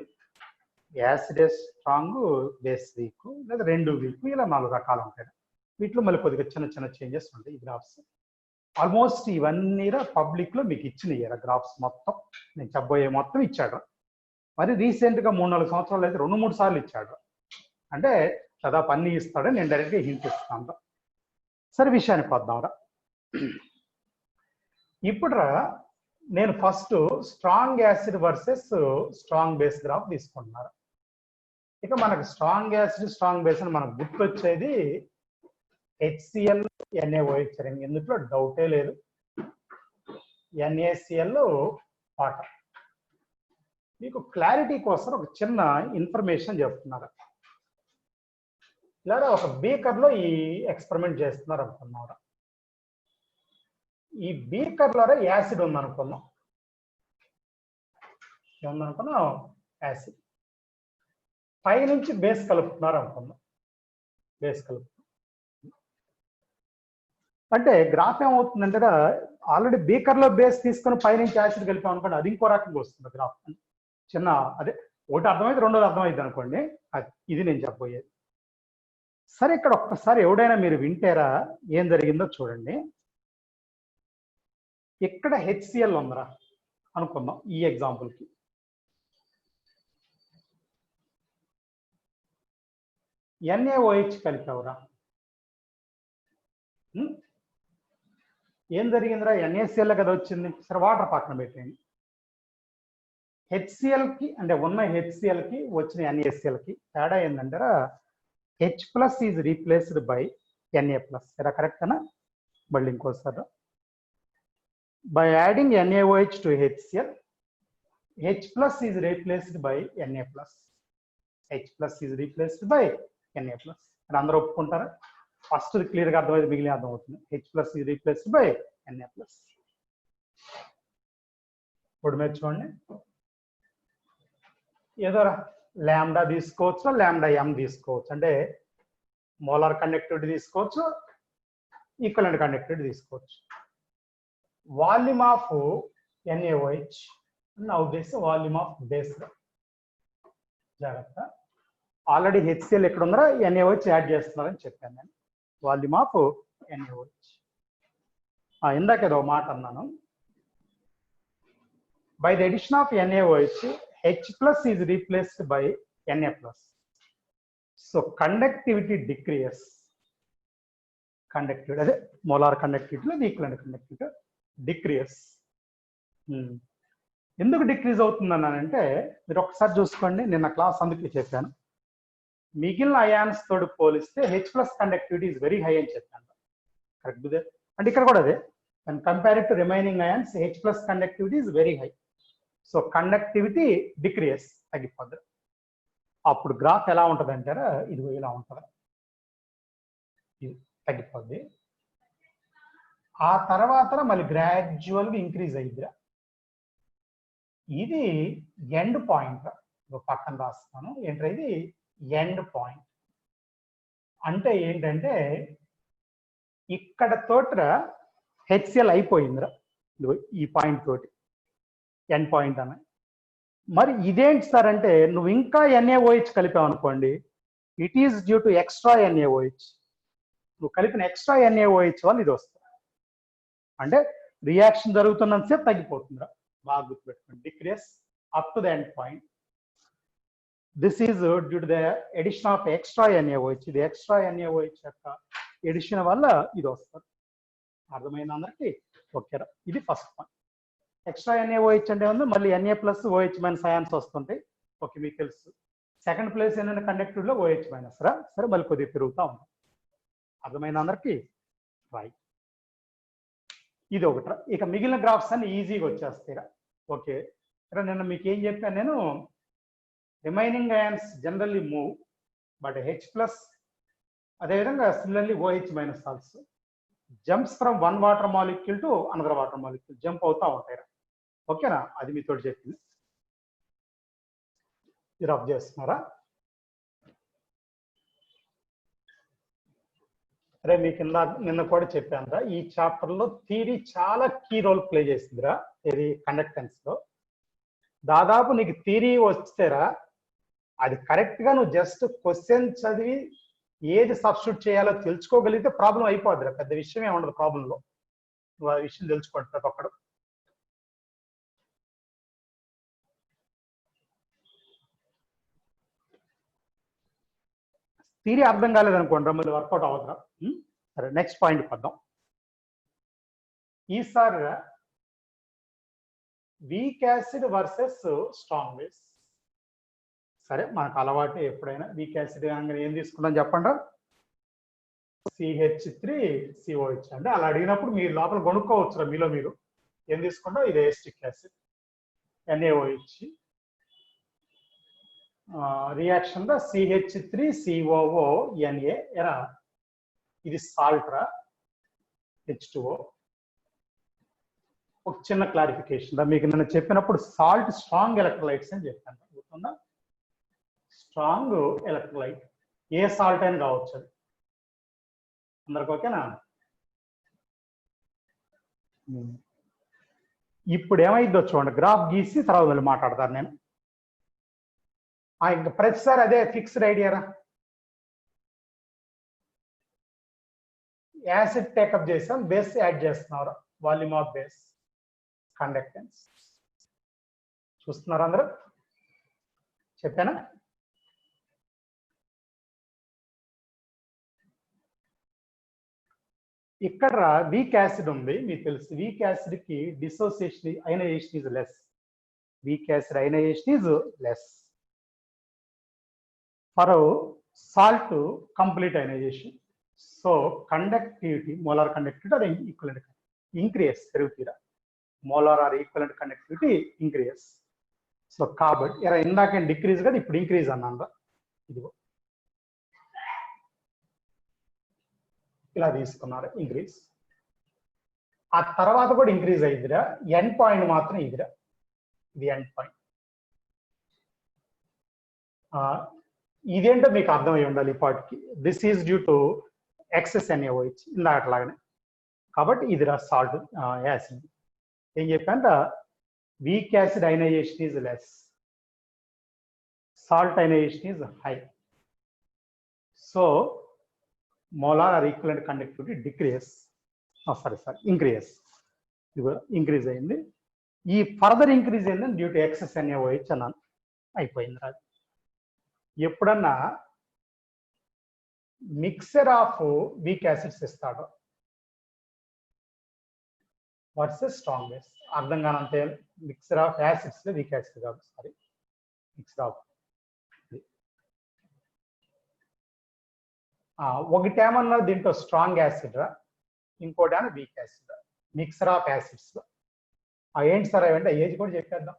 యాసిడ్ స్ట్రాంగ్, బేస్ వీక్, లేదా 2 వీక్, ఇలా 4 రకాలు ఉంటాయి. వీటిలో మళ్ళీ కొద్దిగా చిన్న చిన్న చేంజెస్ ఉంటాయి. ఈ గ్రాఫ్స్ ఆల్మోస్ట్ ఇవన్నీ పబ్లిక్ లో మీకు ఇచ్చినాయి గ్రాఫ్స్ మొత్తం. నేను చెప్పబోయే మొత్తం ఇచ్చాడు. మరి రీసెంట్ గా 3-4 సంవత్సరాలు అయితే 2-3 సార్లు ఇచ్చాడు. అంటే దాదాపు అన్ని ఇస్తాడు, నేను డైరెక్ట్గా హింట్ ఇస్తాను. సరే, విషయానికి వద్దాంరా. ఇప్పుడు నేను first strong acid versus strong base graph తీసుకుంటున్నారు. ఇక మనకు స్ట్రాంగ్ యాసిడ్, స్ట్రాంగ్ బేస్ అని మనకు గుర్తొచ్చేది HCl, NaOH రింగ్, ఎందులో డౌటే లేదు. NaCl water. మీకు క్లారిటీ కోసం ఒక చిన్న ఇన్ఫర్మేషన్ చెప్తున్నారు. లేదా ఒక బీకర్ లో ఈ ఎక్స్పెరిమెంట్ చేస్తున్నారు అనుకున్నారా. ఈ బీకర్ లో యాసిడ్ ఉందనుకున్నాం. ఏముందనుకున్నాం? యాసిడ్. పైనుంచి బేస్ కలుపుతున్నారు అనుకున్నాం. బేస్ కలుపు అంటే గ్రాఫ్ ఏమవుతుందంటే, ఆల్రెడీ బీకర్ లో బేస్ తీసుకొని పైనుంచి యాసిడ్ కలిపాం అనుకోండి, అది ఇంకో రకంగా వస్తుంది గ్రాఫ్. చిన్న అదే ఒకటి అర్థమైంది, రెండోది అర్థమైంది అనుకోండి. ఇది నేను చెప్పబోయేది. సరే, ఇక్కడ ఒక్కసారి ఎవడైనా మీరు వింటారా ఏం జరిగిందో చూడండి. ఇక్కడ HCl ఉందరా అనుకుందాం ఈ ఎగ్జాంపుల్కి. NaOH కలిపావురా. ఏం జరిగిందిరా? NaCl కదా వచ్చింది. సరే, వాటర్ పక్కన పెట్టండి. HCl కి అంటే ఉన్న HCl కి వచ్చిన NaCl కి తేడా ఏంటంటారా, H+ is replaced by Na+. ఇలా కరెక్టేనా? మళ్ళీ ఇంకోసారి, by adding NaOH to HCl, H+ is replaced by Na+. H+ is replaced by Na+. అని అందరూ ఒప్పుకుంటారా? ఫస్ట్ క్లియర్ గా అర్థమైంది, మిగిలిన అర్థం అవుతుంది. H+ is replaced by Na+. ఇప్పుడు మీరు చూడండి, ఏదో లాంబ్డా తీసుకోవచ్చు, లాంబ్డా m తీసుకోవచ్చు. అంటే మోలార్ కండక్టివిటీ తీసుకోవచ్చు, ఈక్వలెంట్ కండక్టివిటీ తీసుకోవచ్చు. వాల్యూమ్ ఆఫ్ NaOH నా ఉద్దేశం వాల్యూమ్ ఆఫ్ బేస్. జాగ్రత్త, ఆల్రెడీ HCl ఎక్కడ ఉందో NaOH యాడ్ చేస్తున్నారని చెప్పాను నేను. Volume of NaOH. ఇందాక ఏదో మాట అన్నాను, by the addition of NaOH, H+ is replaced by Na+. So conductivity decrease. Conductivity అదే మోలార్ కండక్టివిటీ లేదు, ఈక్వలెంట్ కండక్టివిటీ డిక్రీస్. ఎందుకు డిక్రీజ్ అవుతుందన్నానంటే, మీరు ఒకసారి చూసుకోండి, నిన్న క్లాస్ అందుకే చెప్పాను. మిగిలిన అయాన్స్ తోడు పోలిస్తే H+ conductivity is very high అని చెప్పాను. కరెక్ట్ ఇదే. అంటే ఇక్కడ కూడా అదే, and compared to remaining ions H+ conductivity is very high. So conductivity decrease, తగ్గిపోద్ది. అప్పుడు గ్రాఫ్ ఎలా ఉంటుంది అంటారా, ఇది ఇలా ఉంటుంది, ఇది తగ్గిపోద్ది. ఆ తర్వాత మళ్ళీ గ్రాడ్యువల్గా ఇంక్రీజ్ అయ్యిద్దిరా. ఇది ఎండ్ పాయింట్. పక్కన రాస్తాను ఏంటంటే, ఇది ఎండ్ పాయింట్. అంటే ఏంటంటే ఇక్కడ తోట HCl అయిపోయిందిరా, ఈ పాయింట్ తోటి ఎండ్ పాయింట్ అని. మరి ఇదేంటి సార్ అంటే, నువ్వు ఇంకా NaOH కలిపావు అనుకోండి, it is due to extra NaOH. నువ్వు కలిపిన ఎక్స్ట్రా NaOH వల్ల ఇది వస్తుంది. అంటే రియాక్షన్ జరుగుతున్నంతసేపు తగ్గిపోతుందిరా, బాగా గుర్తుపెట్టుకోండి. Decrease up to the end point. This is due to the addition of extra NaOH. ఇది ఎక్స్ట్రా NaOH యొక్క ఎడిషన్ వల్ల ఇది వస్తుంది. అర్థమైంది అందరికి? ఓకేరా, ఇది ఫస్ట్ పాయింట్. ఎక్స్ట్రా NaOH అంటే ఉంది, మళ్ళీ Na plus OH minus ions వస్తుంటాయి. ఓకే, మీకు తెలుసు. సెకండ్ ప్లేస్ ఏంటంటే కండక్టివ్లో OH మైనస్ రా. సరే, మళ్ళీ కొద్దిగా పెరుగుతూ ఉంది. అర్థమైంది అందరికి? రైట్, ఇది ఒకటి. ఇక మిగిలిన గ్రాఫ్స్ అన్ని ఈజీగా వచ్చేస్తాయి. ఓకే, నిన్న మీకు ఏం చెప్పాను నేను, remaining ions generally move, but H plus అదేవిధంగా similarly OH minus also jumps from one water molecule to another water molecule, jump అవుతా ఉంటాయి. ఓకేనా, అది మీతో చెప్పింది. మీరు అబ్జర్వ్ చేస్తున్నారా? అరే, మీకు నిన్న కూడా చెప్పానురా, ఈ చాప్టర్ లో థియరీ చాలా కీ రోల్ ప్లే చేసిందిరా. ఇది కండక్టెన్స్ లో దాదాపు నీకు థియరీ వస్తేరా, అది కరెక్ట్ గా నువ్వు జస్ట్ క్వశ్చన్ చదివి ఏది సబ్స్టిట్యూట్ చేయాలో తెలుసుకోగలిగితే ప్రాబ్లం అయిపోద్దిరా. పెద్ద విషయమే ఉండదు ప్రాబ్లంలో, నువ్వు ఆ విషయం తెలుసుకోండి ప్రతి ఒక్కడు. థియరీ అర్థం కాలేదనుకోండి, మళ్ళీ వర్కౌట్ అవుతారా. సరే, నెక్స్ట్ పాయింట్ పద్దాం. ఈసారి weak acid versus strong base. సరే, మనకు అలవాటు ఎప్పుడైనా వీక్ యాసిడ్ అనగానే ఏం తీసుకుందాం చెప్పండి. CH3COH అంటే అలా అడిగినప్పుడు మీరు లోపల కొనుక్కోవచ్చు, మీలో మీరు ఏం తీసుకుంటాం. ఇది ఎస్టిక్ యాసిడ్ NaOH రియాక్షన్ దా CH3COO Na ఎరా, ఇది సాల్ట్ రా, H2O. ఒక చిన్న క్లారిఫికేషన్ రా, మీకు నేను చెప్పినప్పుడు సాల్ట్ స్ట్రాంగ్ ఎలక్ట్రోలైట్స్ అని చెప్పాను, గుర్తుందా? స్ట్రాంగ్ ఎలక్ట్రోలైట్ ఏ సాల్ట్ అయినా కావచ్చు, అది అందరికి ఓకేనా? ఇప్పుడు ఏమైందో చూడండి, గ్రాఫ్ గీసి తర్వాత వెళ్ళి మాట్లాడతాను నేను. ఇంకా ప్రతిసారి అదే ఫిక్స్డ్ ఐడియారా. యాసిడ్ టేకప్ చేసాం, బేస్ యాడ్ చేస్తున్నారు, వాల్యూమ్ ఆఫ్ బేస్, కండక్టెన్స్. చూస్తున్నారు అందరూ? చెప్పానా? ఇక్కడ వీక్ యాసిడ్ ఉంది, మీకు తెలుసు. వీక్ యాసిడ్ కి dissociation ionization is less. Weak acid ionization is less. For salt complete ionization. So conductivity, molar conductivity or equivalent increase, పెరుగుతీరా. Molar or equivalent conductivity increase. So కాబట్టి ఇందాక డిక్రీజ్ కదా, ఇప్పుడు increase అన్నాను. ఇదిగో ఇలా తీసుకున్నారు, ఇంక్రీజ్. ఆ తర్వాత కూడా ఇంక్రీజ్ అయిందిరా. ఎండ్ పాయింట్ మాత్రం ఇదిరా, ఇది ఎండ్ పాయింట్. ఇదేంటో మీకు అర్థమై ఉండాలి ఇప్పటికి. This is due to excess NaOH, ఇందాకట్లాగానే. కాబట్టి ఇదిరా సాల్ట్ యాసిడ్. ఏం చెప్పానంట, weak acid ionization is less, salt ionization is high. So molar or equivalent conductivity decrease, sorry increase. Increase అయింది. ఈ ఫర్దర్ ఇంక్రీజ్ అయిందని డ్యూ టు ఎక్సెస్ NaOH అన్నాను, అయిపోయింది. అది ఎప్పుడన్నా మిక్సర్ ఆఫ్ వీక్ యాసిడ్స్ ఇస్తాడు వర్సెస్ స్ట్రాంగ్ బేస్, అర్థం కానంతే. Mixture of acids weak acid కాదు, సారీ, మిక్సర్ ఆఫ్. ఒకటేమన్నా దీంట్లో స్ట్రాంగ్ యాసిడ్ రా, ఇంకోటేమో వీక్ యాసిడ్ రా, మిక్సర్ ఆఫ్ యాసిడ్స్. ఏంటి సార్ అవంటే ఏజ్ కూడా చెప్పేద్దాం.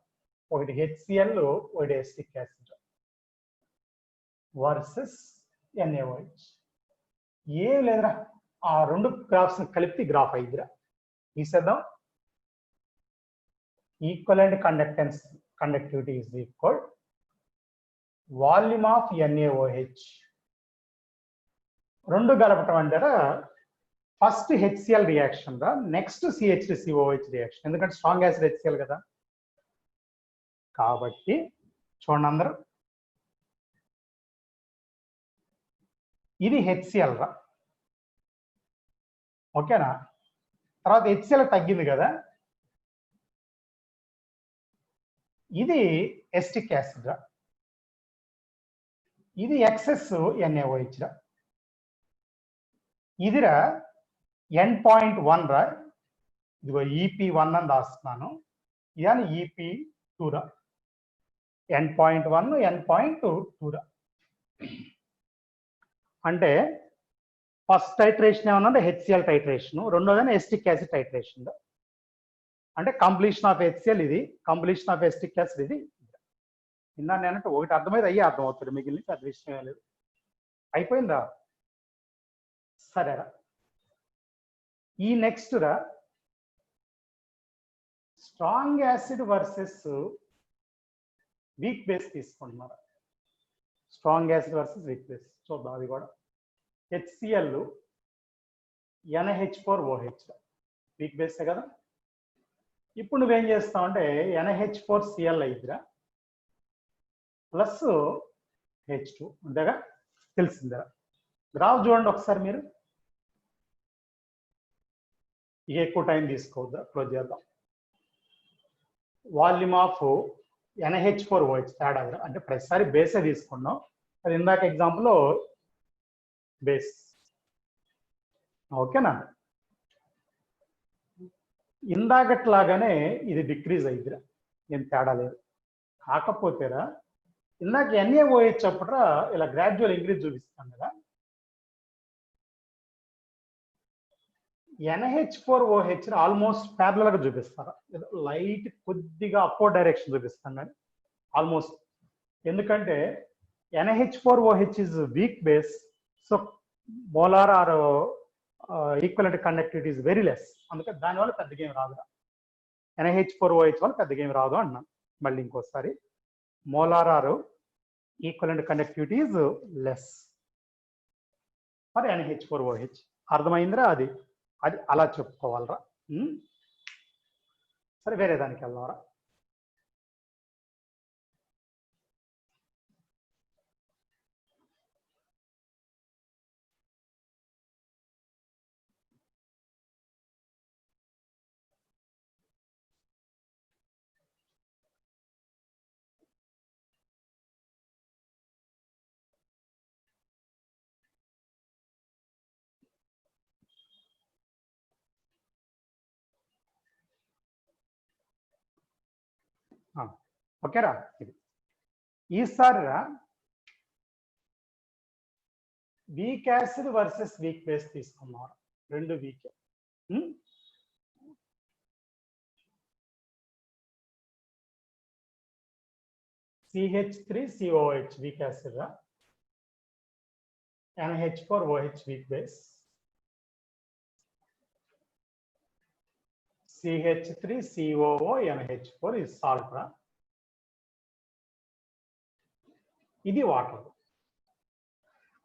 ఒకటి HCl, ఒకటి ఎస్టిక్ యాసిడ్ వర్సెస్ NaOH. ఏం లేదురా, ఆ రెండు గ్రాఫ్స్ కలిపి గ్రాఫ్ అయిందిరా. తీసేద్దాం. Equivalent conductance conductivity is equal volume of NaOH. రెండు కలపటం అంటారా, ఫస్ట్ HCl రియాక్షన్ రా, నెక్స్ట్ CH3COH రియాక్షన్. ఎందుకంటే స్ట్రాంగ్ యాసిడ్ HCl కదా. కాబట్టి చూడండి అందరూ, ఇది HCl రా, ఓకేనా. తర్వాత HCl తగ్గింది కదా, ఇది ఎస్టిక్ యాసిడ్ రా, ఇది ఎక్సెస్ NaOH రా. ఇదిరా N.1 రా, ఇదిగో EP1 అని రాస్తున్నాను. ఇదని ఈపీ టూరా N.1 N.2 అంటే ఫస్ట్ టైట్రేషన్ ఏమన్నా హెచ్సిఎల్ టైట్రేషన్, రెండోదని ఎస్టిక్ యాసిడ్ టైట్రేషన్. అంటే కంప్లీషన్ ఆఫ్ హెచ్సిఎల్ ఇది, కంప్లీషన్ ఆఫ్ ఎస్టిక్ యాసిడ్ ఇది. నిన్న నేనంటే ఒకటి అర్థమైతే అయ్యే అర్థం అవుతుంది, మిగిలిన పెద్ద విషయం లేదు. అయిపోయిందా? సరేరా. ఈ నెక్స్ట్ రా strong acid versus weak base తీసుకుంటున్నారు. Strong acid versus weak base చూద్దాం. అది కూడా HCl NH4OH వీక్ బేసే కదా. ఇప్పుడు నువ్వేం చేస్తావు అంటే NH4Cl అయిద్దిరా ప్లస్ H2 అంతేగా, తెలిసిందిరా. గ్రాఫ్ చూడండి ఒకసారి మీరు. ఇక ఎక్కువ టైం తీసుకోవద్దా, క్లోజ్ చేద్దాం. వాల్యూమ్ ఆఫ్ NH4OH తేడా అంటే ప్రతిసారి బేసే తీసుకున్నాం. అది ఇందాక ఎగ్జాంపుల్లో బేస్. ఓకేనా? ఇందాకట్లాగానే ఇది డిక్రీజ్ అయ్యిద్దిరా, ఏం తేడా లేదు. కాకపోతేరా ఇందాక NaOH అప్పుడురా ఇలా గ్రాడ్యువల్ ఇంక్రీజ్ చూపిస్తాం కదా. NH4OH ఆల్మోస్ట్ ప్యారలల్ గా చూపిస్తారు. లైట్ కొద్దిగా అప్వర్డ్ డైరెక్షన్ చూపిస్తాం కానీ ఆల్మోస్ట్. ఎందుకంటే NH4OH is weak base, so molar or equivalent conductivity is very less. అందుకని దానివల్ల పెద్దగా ఏం రాదు. NH4OH వల్ల పెద్దగా ఏం రాదు అన్నాను. మళ్ళీ ఇంకోసారి, molar or equivalent conductivity is less for NH4OH. అర్థమైందిరా? అది అది అలా చెప్పుకోవాలరా. సరే, వేరే దానికి వెళ్దాంరా. ఓకేరా? ఇది ఈసారి weak acid versus weak base తీసుకున్నారు. రెండు week. CH3COH weak acid, NH4OH weak base. CH3COONH4 is salt రా. ఇది వాటర్.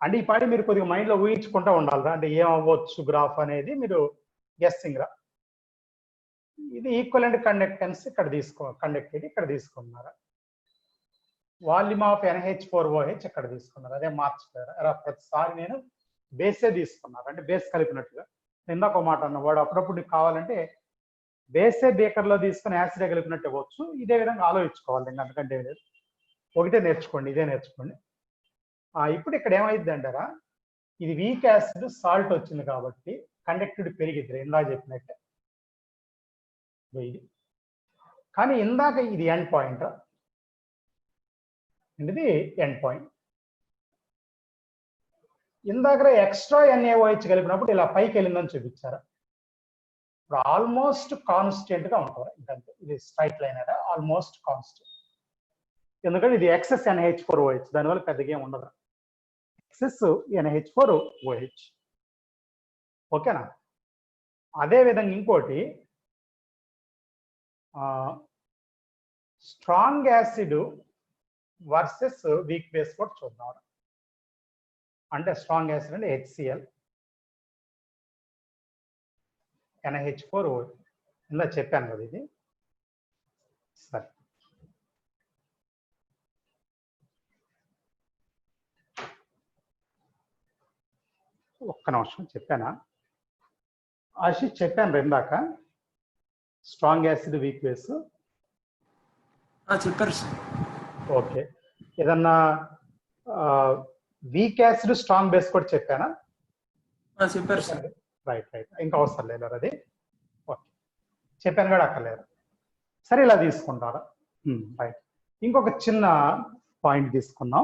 అంటే ఈ పాటి మీరు కొద్దిగా మైండ్ లో ఊహించుకుంటూ ఉండాలిరా. అంటే ఏమవ్వచ్చు గ్రాఫ్ అనేది మీరు గెస్సింగ్ రా. ఇది ఈక్వలెంట్ కండక్టెన్స్ ఇక్కడ కండక్టివిటీ ఇక్కడ తీసుకున్నారా. వాల్యూమ్ ఆఫ్ NH4OH ఇక్కడ తీసుకున్నారు. అదే మార్చిపోయారా. ప్రతిసారి నేను బేసే తీసుకున్నారు, అంటే బేస్ కలిపినట్టుగా. ఇందాక ఒక మాట అన్న, వాడు అప్పుడప్పుడు నీకు కావాలంటే బేసే బేకర్లో తీసుకుని యాసిడ్ కలిపినట్టు ఇవ్వచ్చు. ఇదే విధంగా ఆలోచించుకోవాలి, ఇంకా అందుకంటే లేదు. ఒకటే నేర్చుకోండి, ఇదే నేర్చుకోండి. ఇప్పుడు ఇక్కడ ఏమైంది అంటారా, ఇది వీక్ యాసిడ్ సాల్ట్ వచ్చింది కాబట్టి కండక్టివిటీ పెరిగిద్ది ఇందాక చెప్పినట్టే. ఇది కానీ ఇందాక ఇది ఎండ్ పాయింట్, ఇది ఎండ్ పాయింట్. ఇందాక ఎక్స్ట్రా NaOH కలిపినప్పుడు ఇలా పైకి వెళ్ళిందని చూపించారా. ఇప్పుడు ఆల్మోస్ట్ కాన్స్టెంట్ గా ఉంటుంది. ఇంకంతే, ఇది స్ట్రైట్ లైన్ అదా, ఆల్మోస్ట్ కాన్స్టెంట్. ఎందుకంటే ఇది ఎక్సెస్ NH4OH, దానివల్ల పెద్దగా ఏమి ఉండదు. Excess NH4OH. ఓకేనా? అదే విధంగా ఇంకోటి strong acid versus weak base కూడా చూద్దాం. అంటే స్ట్రాంగ్ యాసిడ్ అంటే HCl NH4OH ఇందా చెప్పాను కదా ఇది. సరే, ఒక్క నిమిషం చెప్పానా ఆశిష్? చెప్పాను ఇందాక స్ట్రాంగ్ యాసిడ్ వీక్ బేస్ చెప్పారు సార్. ఓకే, ఏదన్నా వీక్ యాసిడ్ స్ట్రాంగ్ బేస్ కూడా చెప్పానా? చెప్పారు సార్. రైట్ రైట్, ఇంకా అవసరం లేదు అది. ఓకే, చెప్పాను కూడా అక్కర్లేదు. సరే ఇలా తీసుకుంటారా? రైట్. ఇంకొక చిన్న పాయింట్ తీసుకుందాం.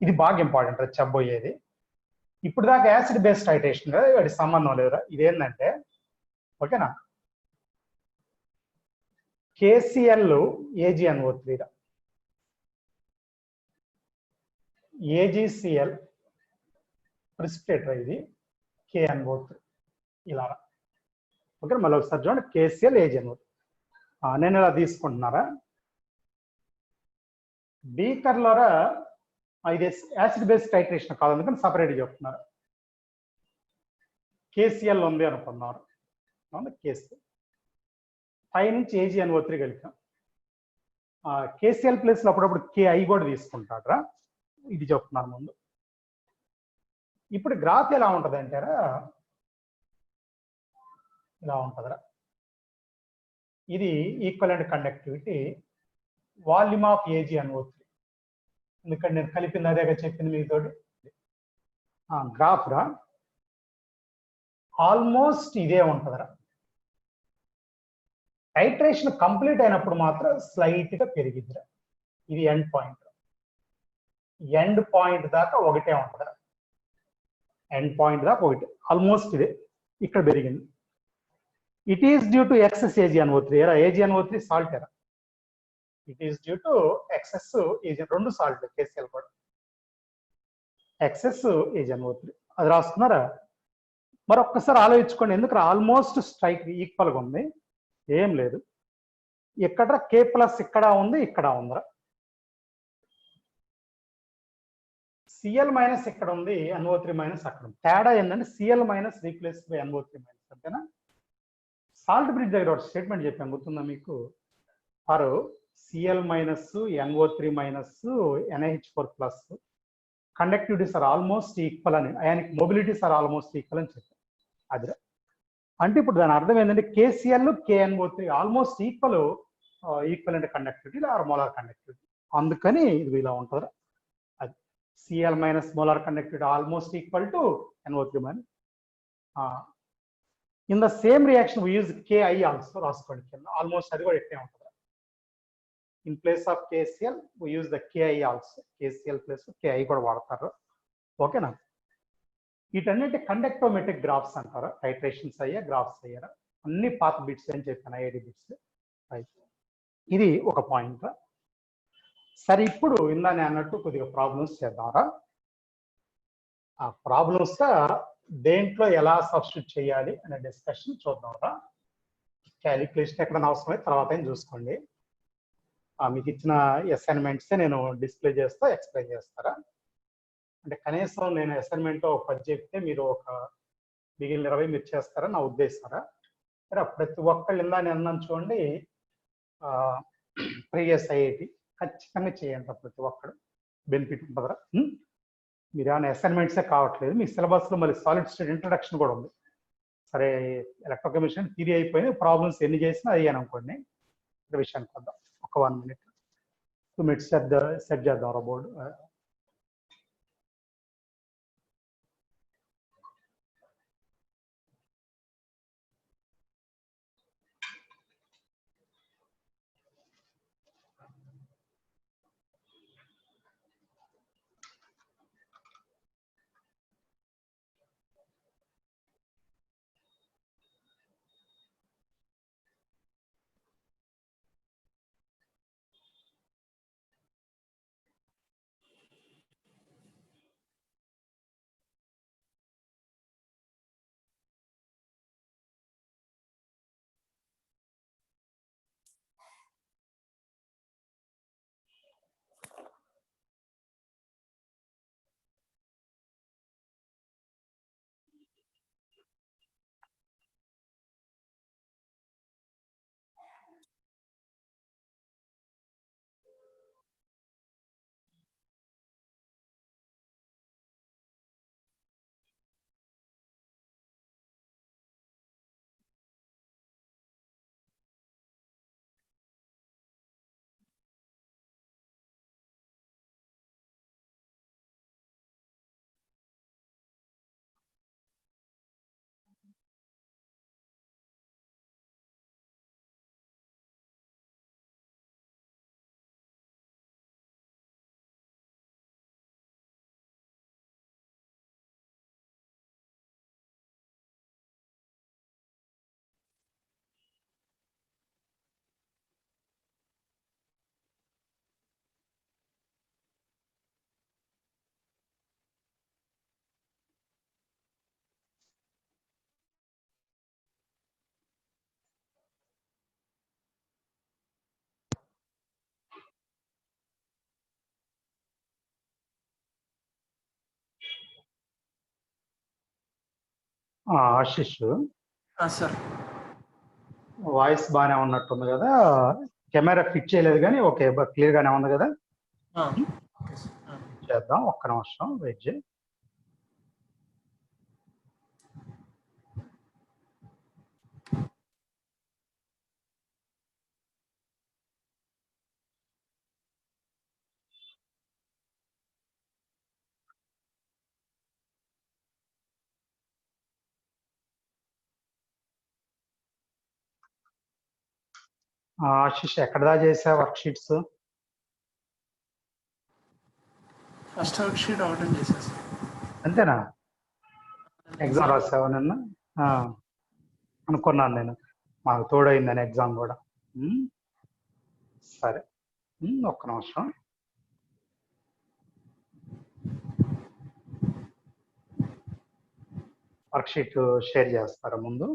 ఇది బాగా ఇంపార్టెంట్ అది చెప్పబోయేది. ఇప్పుడు దాకా యాసిడ్ బేస్ టైట్రేషన్ కదా, వాటి సంబంధం లేదురా. ఇదేంటంటే ఓకేనా, KCl AgNO3 AgCl ప్రిసిపిటేటర్, ఇది KNO3 ఇలా. ఓకే, మళ్ళీ ఒకసారి చూడండి, KCl AgNO3. నేను ఇలా తీసుకుంటున్నారా, బీకర్లోరా ఇది యాసిడ్ బేస్ టైట్రేషన్ కాదు, అందుకని సపరేట్ చెప్తున్నారు. KCl ఉంది అనుకున్నారు, KCl పై నుంచి AgNO3 కలిపాం. KCl ప్లేస్ లో అప్పుడప్పుడు KI కూడా తీసుకుంటారా, ఇది చెప్తున్నారు ముందు. ఇప్పుడు గ్రాఫ్ ఎలా ఉంటుంది అంటారా, ఇలా ఉంటుందిరా. ఇది equivalent conductivity, volume of AgNO3. ఎందుకంటే నేను కలిపింది అదేగా చెప్పింది మీతోటి. గ్రాఫ్ రా ఆల్మోస్ట్ ఇదే ఉంటుందిరా. టైట్రేషన్ కంప్లీట్ అయినప్పుడు మాత్రం స్లైట్ గా పెరిగిద్దిరా. ఇది ఎండ్ పాయింట్. ఎండ్ పాయింట్ దాకా ఒకటే ఉంటుందిరా. ఎండ్ పాయింట్ దాకా ఒకటి, ఆల్మోస్ట్ ఇదే. ఇక్కడ పెరిగింది. It is due to excess AgNO3. AgNO3 salt ఎరా. It is due to excess రెండు సాల్ట్, KCl కూడా ఎక్సెస్ AgNO3 అది రాసుకున్నారా. మరి ఒక్కసారి ఆలోచించుకోండి, ఎందుకు ఆల్మోస్ట్ స్ట్రైక్ ఈక్వల్ గా ఉంది. ఏం లేదు, ఇక్కడ K ప్లస్ ఇక్కడ ఉంది, ఇక్కడ ఉందిరా. Cl మైనస్ ఇక్కడ ఉంది, NO3 మైనస్ అక్కడ ఉంది. తేడా ఏంటంటే Cl minus replace by NO3 minus, అంతేనా. సాల్ట్ బ్రిడ్జ్ దగ్గర ఒక స్టేట్మెంట్ చెప్పాను, గుర్తుందా మీకు? For Cl minus NO3 minus NaH4 plus conductivities are almost equal అని, ionic mobilities are almost equal అని చెప్పాను. అది అంటే ఇప్పుడు దాని అర్థం ఏంటంటే KCl KNO3 almost equivalent conductivity are molar conductivity. అందుకని ఇది ఇలా ఉంటుంది. అది Cl minus molar conductivity almost equal to NO3 minus. In the same reaction we use KI also, రాసుకోండి కింద. ఆల్మోస్ట్ అది కూడా ఎట్టే ఉంటుంది. In place of KCl we use the KI also. KCl place KI కూడా వాడతారు. ఓకేనా. వీటన్నిటి కండక్టోమెట్రిక్ గ్రాఫ్స్ అంటారు. టైట్రేషన్స్ అయ్యా, గ్రాఫ్స్ అయ్యారా, అన్ని పాత బిట్స్ అని చెప్పాను, IIT బిట్స్. ఇది ఒక పాయింట్. సరే, ఇప్పుడు ఇందా నేను అన్నట్టు కొద్దిగా ప్రాబ్లమ్స్ చేద్దాంరా. ఆ ప్రాబ్లమ్స్ దేంట్లో ఎలా సబ్స్టిట్యూట్ చేయాలి అనే డిస్కషన్ చూద్దాంరా. క్యాలిక్యులేషన్ ఎక్కడైనా అవసరమైతే తర్వాత ఏం చూసుకోండి. మీకు ఇచ్చిన అసైన్మెంట్సే నేను డిస్ప్లే చేస్తా, ఎక్స్ప్లెయిన్ చేస్తారా. అంటే కనీసం నేను అసైన్మెంట్ 10 చెప్తే మీరు ఒక మిగిలిన 20 మీరు చేస్తారా నా ఉద్దేశారా. ప్రతి ఒక్కళ్ళు ఇందా నేను అన్నాను చూడండి, ప్రీవియస్ IIT ఖచ్చితంగా చేయండి. ప్రతి ఒక్కడు బెనిఫిట్ ఉంటుందిరా. మీరు ఏమైనా అసైన్మెంట్సే కావట్లేదు, మీ సిలబస్లో మళ్ళీ సాలిడ్ స్టేట్ ఇంట్రడక్షన్ కూడా ఉంది. సరే, ఎలక్ట్రోకెమిస్ట్రీ థియరీ అయిపోయింది, ప్రాబ్లమ్స్ ఎన్ని చేసినా అయ్యాను అనుకోండి. విషయానికి వద్దాం. ఒక 1 minute 2 minutes సెట్ చేద్దాం రా బోర్డు. ఆశిష్ సార్ వాయిస్ బాగానే ఉన్నట్టుంది కదా, కెమెరా ఫిట్ చేయలేదు కానీ ఓకే క్లియర్ గానే ఉంది కదా. ఓకే సార్ చేద్దాం, ఒక్క నిమిషం వెయిట్ చేయి. ఆశిష్ ఎక్కడదా చేసా work sheets? First work sheet ఒకటి చేశాను సార్. అంతేనా? ఎగ్జామ్ రాసావా నిన్న? అనుకున్నాను నేను, మాకు తోడైందని ఎగ్జామ్ కూడా. సరే, ఒక్క నిమిషం. వర్క్ షీట్ షేర్ చేస్తారా ముందు?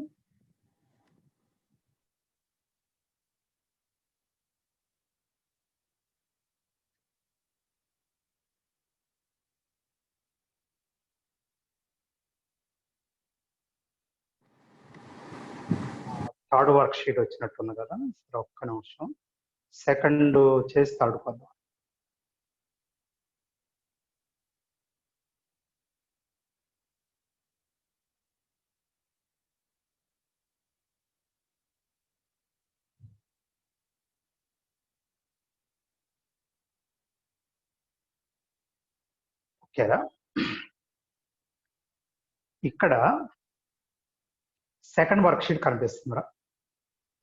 థర్డ్ వర్క్ షీట్ వచ్చినట్టుంది కదా, సరే ఒక్క నిమిషం. సెకండ్ చేసి థర్డ్ కొద్దాం. ఓకేరా? ఇక్కడ సెకండ్ వర్క్ షీట్ కనిపిస్తుందిరా.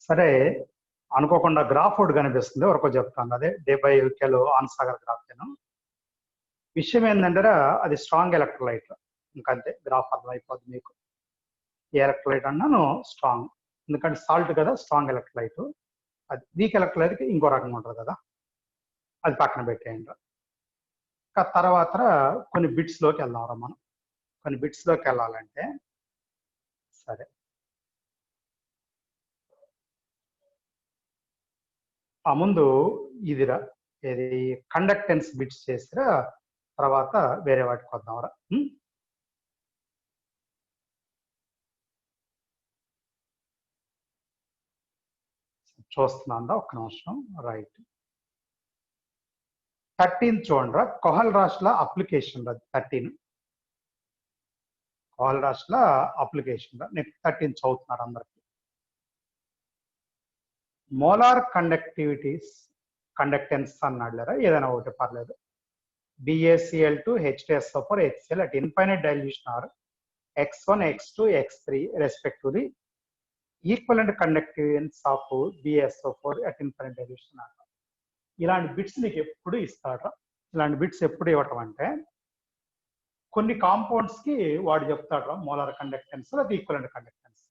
సరే, అనుకోకుండా గ్రాఫ్ ఒకటి కనిపిస్తుంది, వరకు చెప్తాను. అదే డే బై యూకేలో ఆన్సాగర్ గ్రాఫ్. విషయం ఏంటంటే అది స్ట్రాంగ్ ఎలక్ట్రోలైట్, ఇంకంతే. గ్రాఫ్ అర్థమైపోద్ది మీకు. ఏ ఎలక్ట్రోలైట్ అన్నాను స్ట్రాంగ్, ఎందుకంటే సాల్ట్ కదా స్ట్రాంగ్ ఎలక్ట్రోలైట్. అది వీక్ ఎలక్ట్రోలైట్కి ఇంకో రకంగా ఉంటుంది కదా, అది పక్కన పెట్టేయండి. తర్వాత కొన్ని బిట్స్లోకి వెళ్దాంరా మనం. కొన్ని బిట్స్లోకి వెళ్ళాలంటే సరే, ఆ ముందు ఇదిరా, ఇది కండక్టెన్స్ బిట్స్ చేసిరా, తర్వాత వేరే వాటికి వద్దాంరా. చూస్తున్నాందా, ఒక్క నిమిషం. రైట్, 13 చూడండిరా. కోహల్ రాష్ట్ర అప్లికేషన్ రా 13. కోహల్ రాష్ట్ర అప్లికేషన్ రా. నేను 13 చదువుతున్నారు అందరికి. మోలార్ కండక్టెన్స్ అన్నాడులేరా, ఏదైనా ఒకటి పర్లేదు. BaCl2 H2SO4 HCl at infinite dilution are X1, X2, X3 respectively. Equivalent conductance of BaSO4 at infinite dilution are. ఇలాంటి బిట్స్ మీకు ఎప్పుడు ఇస్తాడు. ఇలాంటి బిట్స్ ఎప్పుడు ఇవ్వటం అంటే, కొన్ని కాంపౌండ్స్ కి వాడు చెప్తాడు మోలార్ కండక్టెన్స్ లేదా ఈక్వలెంట్ కండక్టెన్స్.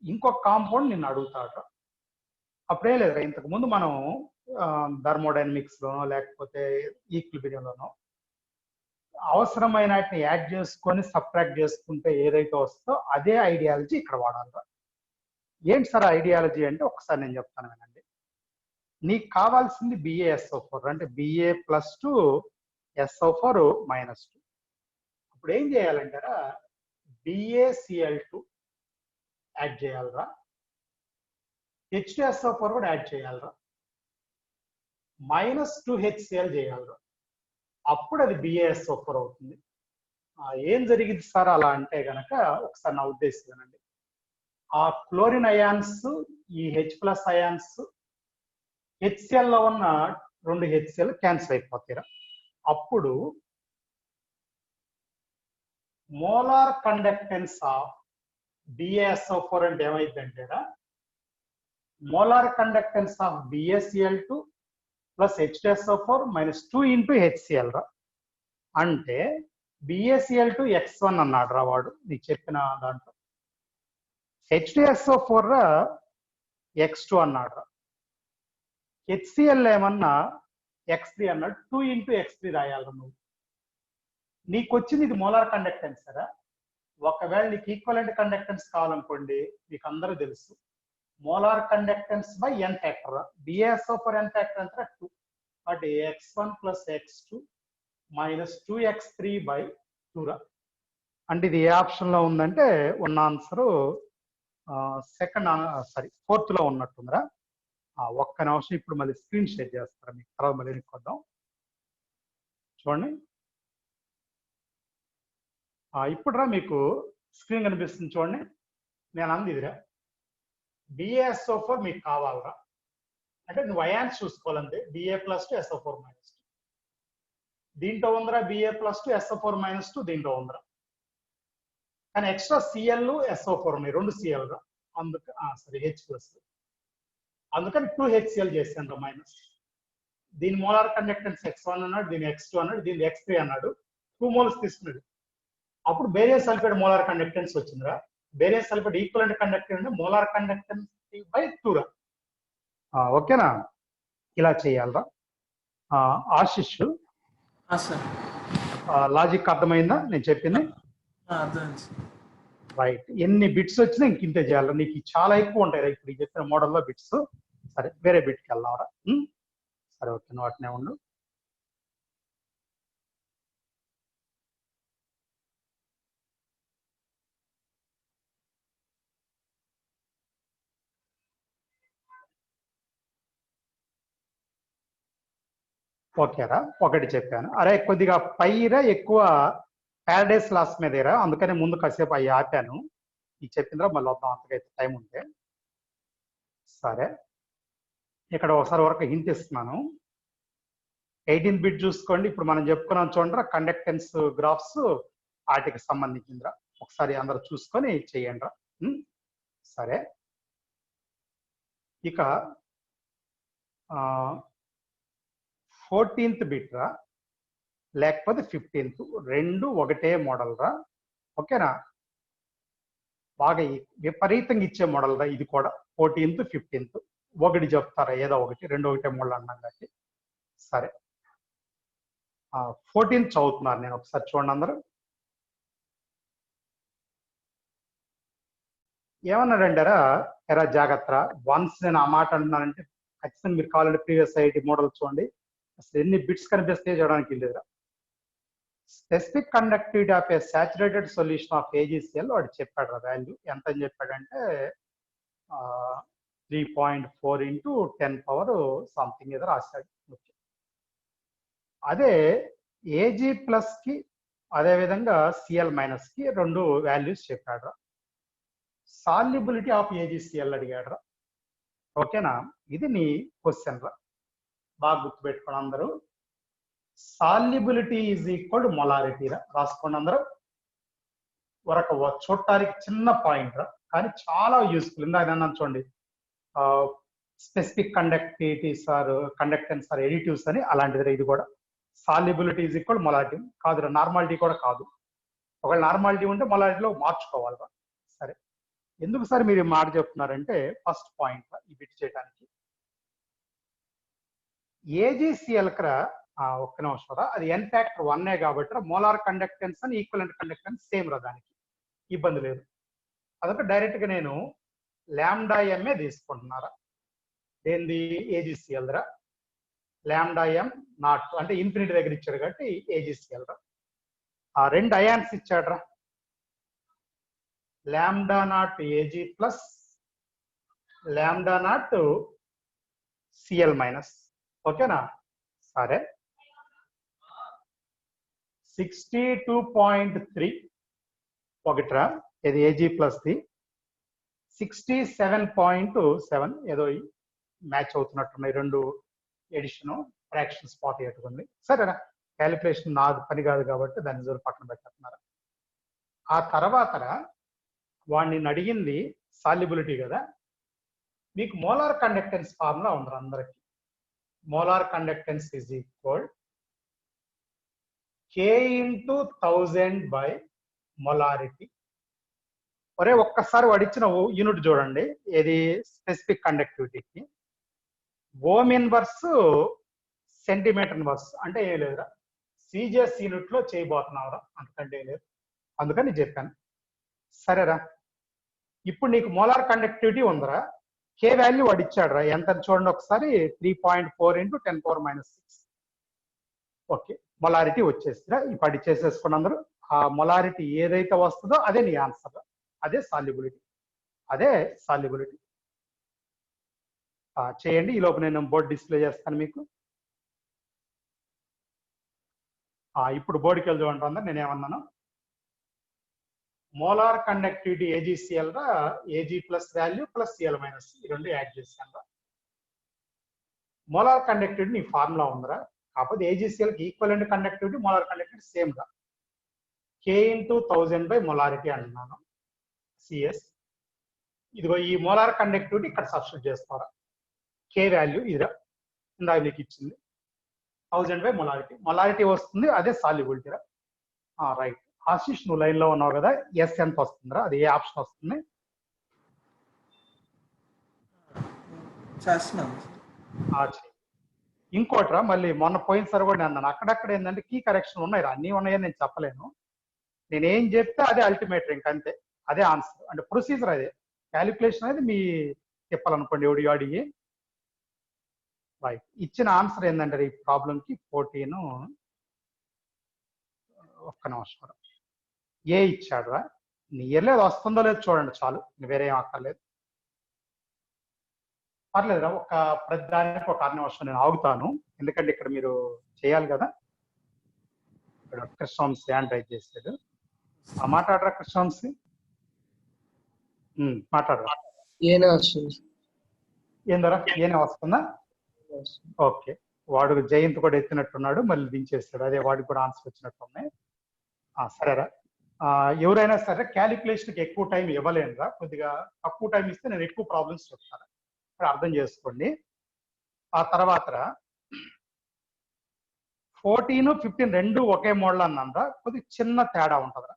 ఇంకొక కాంపౌండ్ నిన్ను అడుగుతాడు. అప్పుడే లేదు, ఇంతకు ముందు మనం థర్మోడైనమిక్స్ లోనో లేకపోతే ఈక్విలిబ్రియంలోనో అవసరమైన వాటిని యాడ్ చేసుకొని సబ్ట్రాక్ట్ చేసుకుంటే ఏదైతే వస్తుందో అదే ఐడియాలజీ ఇక్కడ వాడాలి. ఏంటి సార్ ఐడియాలజీ అంటే, ఒకసారి నేను చెప్తాను వినండి. నీకు కావాల్సింది BaSO4 అంటే Ba+2 SO4 -2. ఇప్పుడు ఏం చేయాలంటారా, BaCl2 యాడ్ చేయాలరా, H2SO4 కూడా యాడ్ చేయాలరా, -2HCl చేయాలరా. అప్పుడు అది BaSO4 అవుతుంది. ఏం జరిగింది సార్ అలా అంటే గనక, ఒకసారి నా ఉద్దేశం వినండి. ఆ క్లోరిన్ అయాన్స్, ఈ H+ అయాన్స్, HCl లో ఉన్న 2 HCl క్యాన్సిల్ అయిపోతాయి. అప్పుడు మోలార్ కండక్టెన్స్ ఆఫ్ BaSO4 అంటే ఏమైందంటే, molar conductance of BaCl2 plus H2SO4 -2 × HCl రా. అంటే BaCl2 X1 అన్నాడు రా వాడు నీకు చెప్పిన దాంట్లో, H2SO4 రా X2 అన్నాడు రా, HCl ఏమన్నా X3 అన్నాడు. 2 × X3 రాయాలి నువ్వు. నీకు వచ్చింది ఇది మోలార్ కండక్టెన్స్ కదా. ఒకవేళ నీకు ఈక్వలెంట్ కండక్టెన్స్ కావాలనుకోండి, మీకు అందరూ తెలుసు molar conductance by n factor. BaSO4 n factor అంటే 2, అంటే X1 + X2 -2X3/2 రా. అంటే ఇది ఏ ఆప్షన్లో ఉందంటే ఉన్న ఆన్సరు సెకండ్ ఫోర్త్లో ఉన్నట్టుందిరా. ఒక్క నిమిషం ఇప్పుడు మళ్ళీ స్క్రీన్ షేర్ చేస్తారా మీకు, తర్వాత మళ్ళీ కొద్దాం చూడండి. ఇప్పుడురా మీకు స్క్రీన్ కనిపిస్తుంది చూడండి. నేను అంది ఇదిరా, BaSO4 మీకు కావాలరా అంటే నువ్వు అయాన్స్ చూసుకోవాలంటే Ba+2SO4-2 దీంట్లో ఉందిరా, Ba+2 SO4-2 దీంట్లో ఉందిరా. కానీ ఎక్స్ట్రా Cl SO4 ఉన్నాయి, 2 Cl రా. అందుకు H+, అందుకని 2 HCl చేశాను రా మైనస్. దీని మోలార్ కండక్టెన్స్ X1 అన్నాడు, దీని X2 అన్నాడు, దీని X3 అన్నాడు. 2 మోల్స్ తీసుకున్నాడు. అప్పుడు బేరియస్ సల్ఫేట్ మోలార్ కండక్టెన్స్ వచ్చిందిరా. Barium sulphate equivalent conductance molar conductance /2 రా. ఓకేనా, ఇలా చేయాలరా. ఆశిష్ లాజిక్ అర్థమైందా నేను చెప్పింది? రైట్. ఎన్ని బిట్స్ వచ్చినా ఇంక ఇంతే చేయాలి. నీకు చాలా ఎక్కువ ఉంటాయి ఇప్పుడు ఈ చెప్పిన మోడల్లో బిట్స్. సరే వేరే బిట్కి వెళ్దాంరా. సరే ఓకే, నువ్వు అట్నే ఉండు. ఓకేరా, ఒకటి చెప్పాను. అరే కొద్దిగా పైరా ఎక్కువ ప్యారడైస్ లాస్ మీదేరా, అందుకని ముందు కాసేపు అవి ఆపాను. ఇది చెప్పిందిరా, మళ్ళీ వద్దాం అంతకైతే టైం ఉంటే. సరే, ఇక్కడ ఒకసారి వరకు హింట్ ఇస్తున్నాను. 18th బిట్ చూసుకోండి. ఇప్పుడు మనం చెప్పుకున్నాం చూడండి, కండక్టెన్స్ గ్రాఫ్స్ వాటికి సంబంధించిందిరా. ఒకసారి అందరు చూసుకొని చెయ్యండి రా. సరే, ఇక 14th బిట్ రా, లేకపోతే 15th, రెండు ఒకటే మోడల్ రా. ఓకేనా, బాగా విపరీతంగా ఇచ్చే మోడల్ రా ఇది కూడా. 14th 15th ఒకటి చెప్తారా, ఏదో ఒకటి, రెండు ఒకటే మోడల్ అన్నాం కాబట్టి. సరే, 14th చదువుతున్నారు నేను, ఒకసారి చూడండి అందరూ. ఏమన్నాడంటారా, ఎరా జాగ్రత్త, వన్స్ నేను ఆ మాట అంటున్నానంటే ఖచ్చితంగా మీరు కావాలంటే ప్రీవియస్ ఐఐటి మోడల్ చూడండి, అసలు ఎన్ని బిట్స్ కనిపిస్తే చేయడానికి లేదురా. Specific conductivity of A saturated solution of AgCl వాడు చెప్పాడు రా వాల్యూ ఎంత అని చెప్పాడంటే 3.4 × 10⁻⁷ సంథింగ్ ఏదో రాశాడు. అదే Ag+ కి అదేవిధంగా Cl- కి రెండు వాల్యూస్ చెప్పాడు రా. సాల్యుబిలిటీ ఆఫ్ AgCl అడిగాడు రా. ఓకేనా, ఇది నీ క్వశ్చన్ రా, బాగా గుర్తుపెట్టుకోండి అందరూ. Solubility is equal to molarity రా, రాసుకోండి అందరూ. ఒక చూడటానికి చిన్న పాయింట్ రా, కానీ చాలా యూస్ఫుల్. ఇందాక అన్నాను చూడండి, specific conductivities or conductance or additives అని, అలాంటిది ఇది కూడా. సాల్యుబిలిటీ ఈజ్ ఈక్వల్ మొలారిటీ కాదురా, నార్మాలిటీ కూడా కాదు. ఒకవేళ నార్మాలిటీ ఉంటే మొలారిటీలో మార్చుకోవాలిరా. సరే, ఎందుకు సార్ మీరు మాట చెప్తున్నారంటే, ఫస్ట్ పాయింట్ ఈ బిట్ చేయడానికి AgCl ఒక్క నిమిషం రా, అది n ఫ్యాక్టర్ 1 కాబట్టి మోలార్ కండక్టెన్స్ అని ఈక్వలెంట్ కండక్టెన్స్ సేమ్ రా, దానికి ఇబ్బంది లేదు. అదొక డైరెక్ట్ గా నేను λm తీసుకుంటున్నారా, ఏంది AgCl రా. λm0 అంటే ఇన్ఫినిటీ దగ్గర ఇచ్చాడు కాబట్టి AgCl రా. ఆ రెండు అయాన్స్ ఇచ్చాడు రా, λ0 Ag ప్లస్ λ0 Cl-. ఓకేనా, సరే. 62.3 ఒకటిరా, ఇది Ag+ ది. 67.7 ఏదో మ్యాచ్ అవుతున్నట్టున్నాయి, రెండు ఎడిషన్ ఫ్రాక్షన్ స్పాట్ పెట్టుకుంది. సరేనా, క్యాలిక్యులేషన్ నాది పని కాదు కాబట్టి దాన్ని జోరు పక్కన పెట్టేస్తున్నారు. ఆ తర్వాత వాడిని అడిగింది సాల్యుబిలిటీ కదా, మీకు మోలార్ కండక్టెన్స్ ఫార్ములా ఉంది అందరికి. Molar conductance is equal K × 1000 by molarity. ఒరే ఒక్కసారి వాడు ఇచ్చిన యూనిట్ చూడండి, ఏది స్పెసిఫిక్ కండక్టివిటీకి ఓమ్ ఇన్వర్స్ సెంటీమీటర్ ఇన్వర్స్ అంటే ఏం లేదురా, CGS యూనిట్ లో చేయబోతున్నావురా, అంతకంటే ఏం లేదు, అందుకని చెప్పాను. సరేరా, ఇప్పుడు నీకు మోలార్ కండక్టివిటీ ఉందిరా, K వాల్యూ వాడు ఇచ్చాడు రా, ఎంత చూడండి ఒకసారి, 3.4 × 10⁻⁶. ఓకే, మొలారిటీ వచ్చేసిరా. ఇప్పుడు చేసేసుకుని అందరూ ఆ మొలారిటీ ఏదైతే వస్తుందో అదే నీ ఆన్సర్. అదే సాల్యుబిలిటీ. చేయండి. ఈ లోపు నేను బోర్డు డిస్ప్లే చేస్తాను మీకు. ఇప్పుడు బోర్డుకి వెళ్ళి చూడండి. నేనేమన్నాను, మోలార్ కండక్టివిటీ AgCl రా Ag plus value plus Cl minus ఈ రెండు యాడ్ చేశాను. మోలార్ కండక్టివిటీ నీ ఫార్ములా ఉందిరా, కాకపోతే AgCl కి equivalent conductivity molar conductivity same గా K × 1000 బై మొలారిటీ అంటున్నాను CS. ఇదిగో ఈ మోలార్ కండక్టివిటీ ఇక్కడ సబ్స్టిట్యూట్ చేస్తారా, K వాల్యూ ఇదిరా ఇందాక మీకు ఇచ్చింది 1000 బై మొలారిటీ వస్తుంది, అదే సాల్యుబిలిటీ రా. రైట్. ఆశీష్ నువ్వు లైన్ లో ఉన్నావు కదా, ఎస్ ఎంత వస్తుందిరా, అది ఏ ఆప్షన్ వస్తుంది? ఇంకోటిరా, మళ్ళీ మొన్న పోయినసారి కూడా అన్నాను, అక్కడక్కడ ఏంటంటే కీ కరెక్షన్ ఉన్నాయి, అన్నీ ఉన్నాయని నేను చెప్పలేను. నేనేం చెప్తే అదే అల్టిమేట్, ఇంకంతే, అదే ఆన్సర్. అంటే ప్రొసీజర్ అదే, క్యాలిక్యులేషన్ అనేది మీ చెప్పాలనుకోండి ఎవడి అడిగి. రైట్. ఇచ్చిన ఆన్సర్ ఏంటంటే ఈ ప్రాబ్లంకి 14. ఒక్క నిమిషం, ఏ ఇచ్చాడు రా, నియర్లీ అది వస్తుందో లేదో చూడండి చాలు, వేరే ఏం అక్కర్లేదు. పర్లేదురా, ఒక ప్రతిదానికి ఒక 6 నిమిషం నేను ఆగుతాను, ఎందుకంటే ఇక్కడ మీరు చేయాలి కదా. ఇక్కడ కృష్ణవంశీ హ్యాండ్ రైజ్ చేసాడు. మాట్లాడరా కృష్ణవంశీ, మాట్లాడరా. ఏందరా ఏనే వస్తుందా? ఓకే. వాడు జయంత్ కూడా ఎత్తినట్టున్నాడు, మళ్ళీ దించేస్తాడు, అదే వాడికి కూడా ఆన్సర్ వచ్చినట్టున్నాయి. సరేరా, ఎవరైనా సరే క్యాలిక్యులేషన్కి ఎక్కువ టైం ఇవ్వలేనురా, కొద్దిగా తక్కువ టైం ఇస్తే నేను ఎక్కువ ప్రాబ్లమ్స్ చెప్తాను, ఇక్కడ అర్థం చేసుకోండి. ఆ తర్వాత 14, 15 రెండు ఒకే మోడల్ అన్నారా, కొద్దిగా చిన్న తేడా ఉంటుందిరా,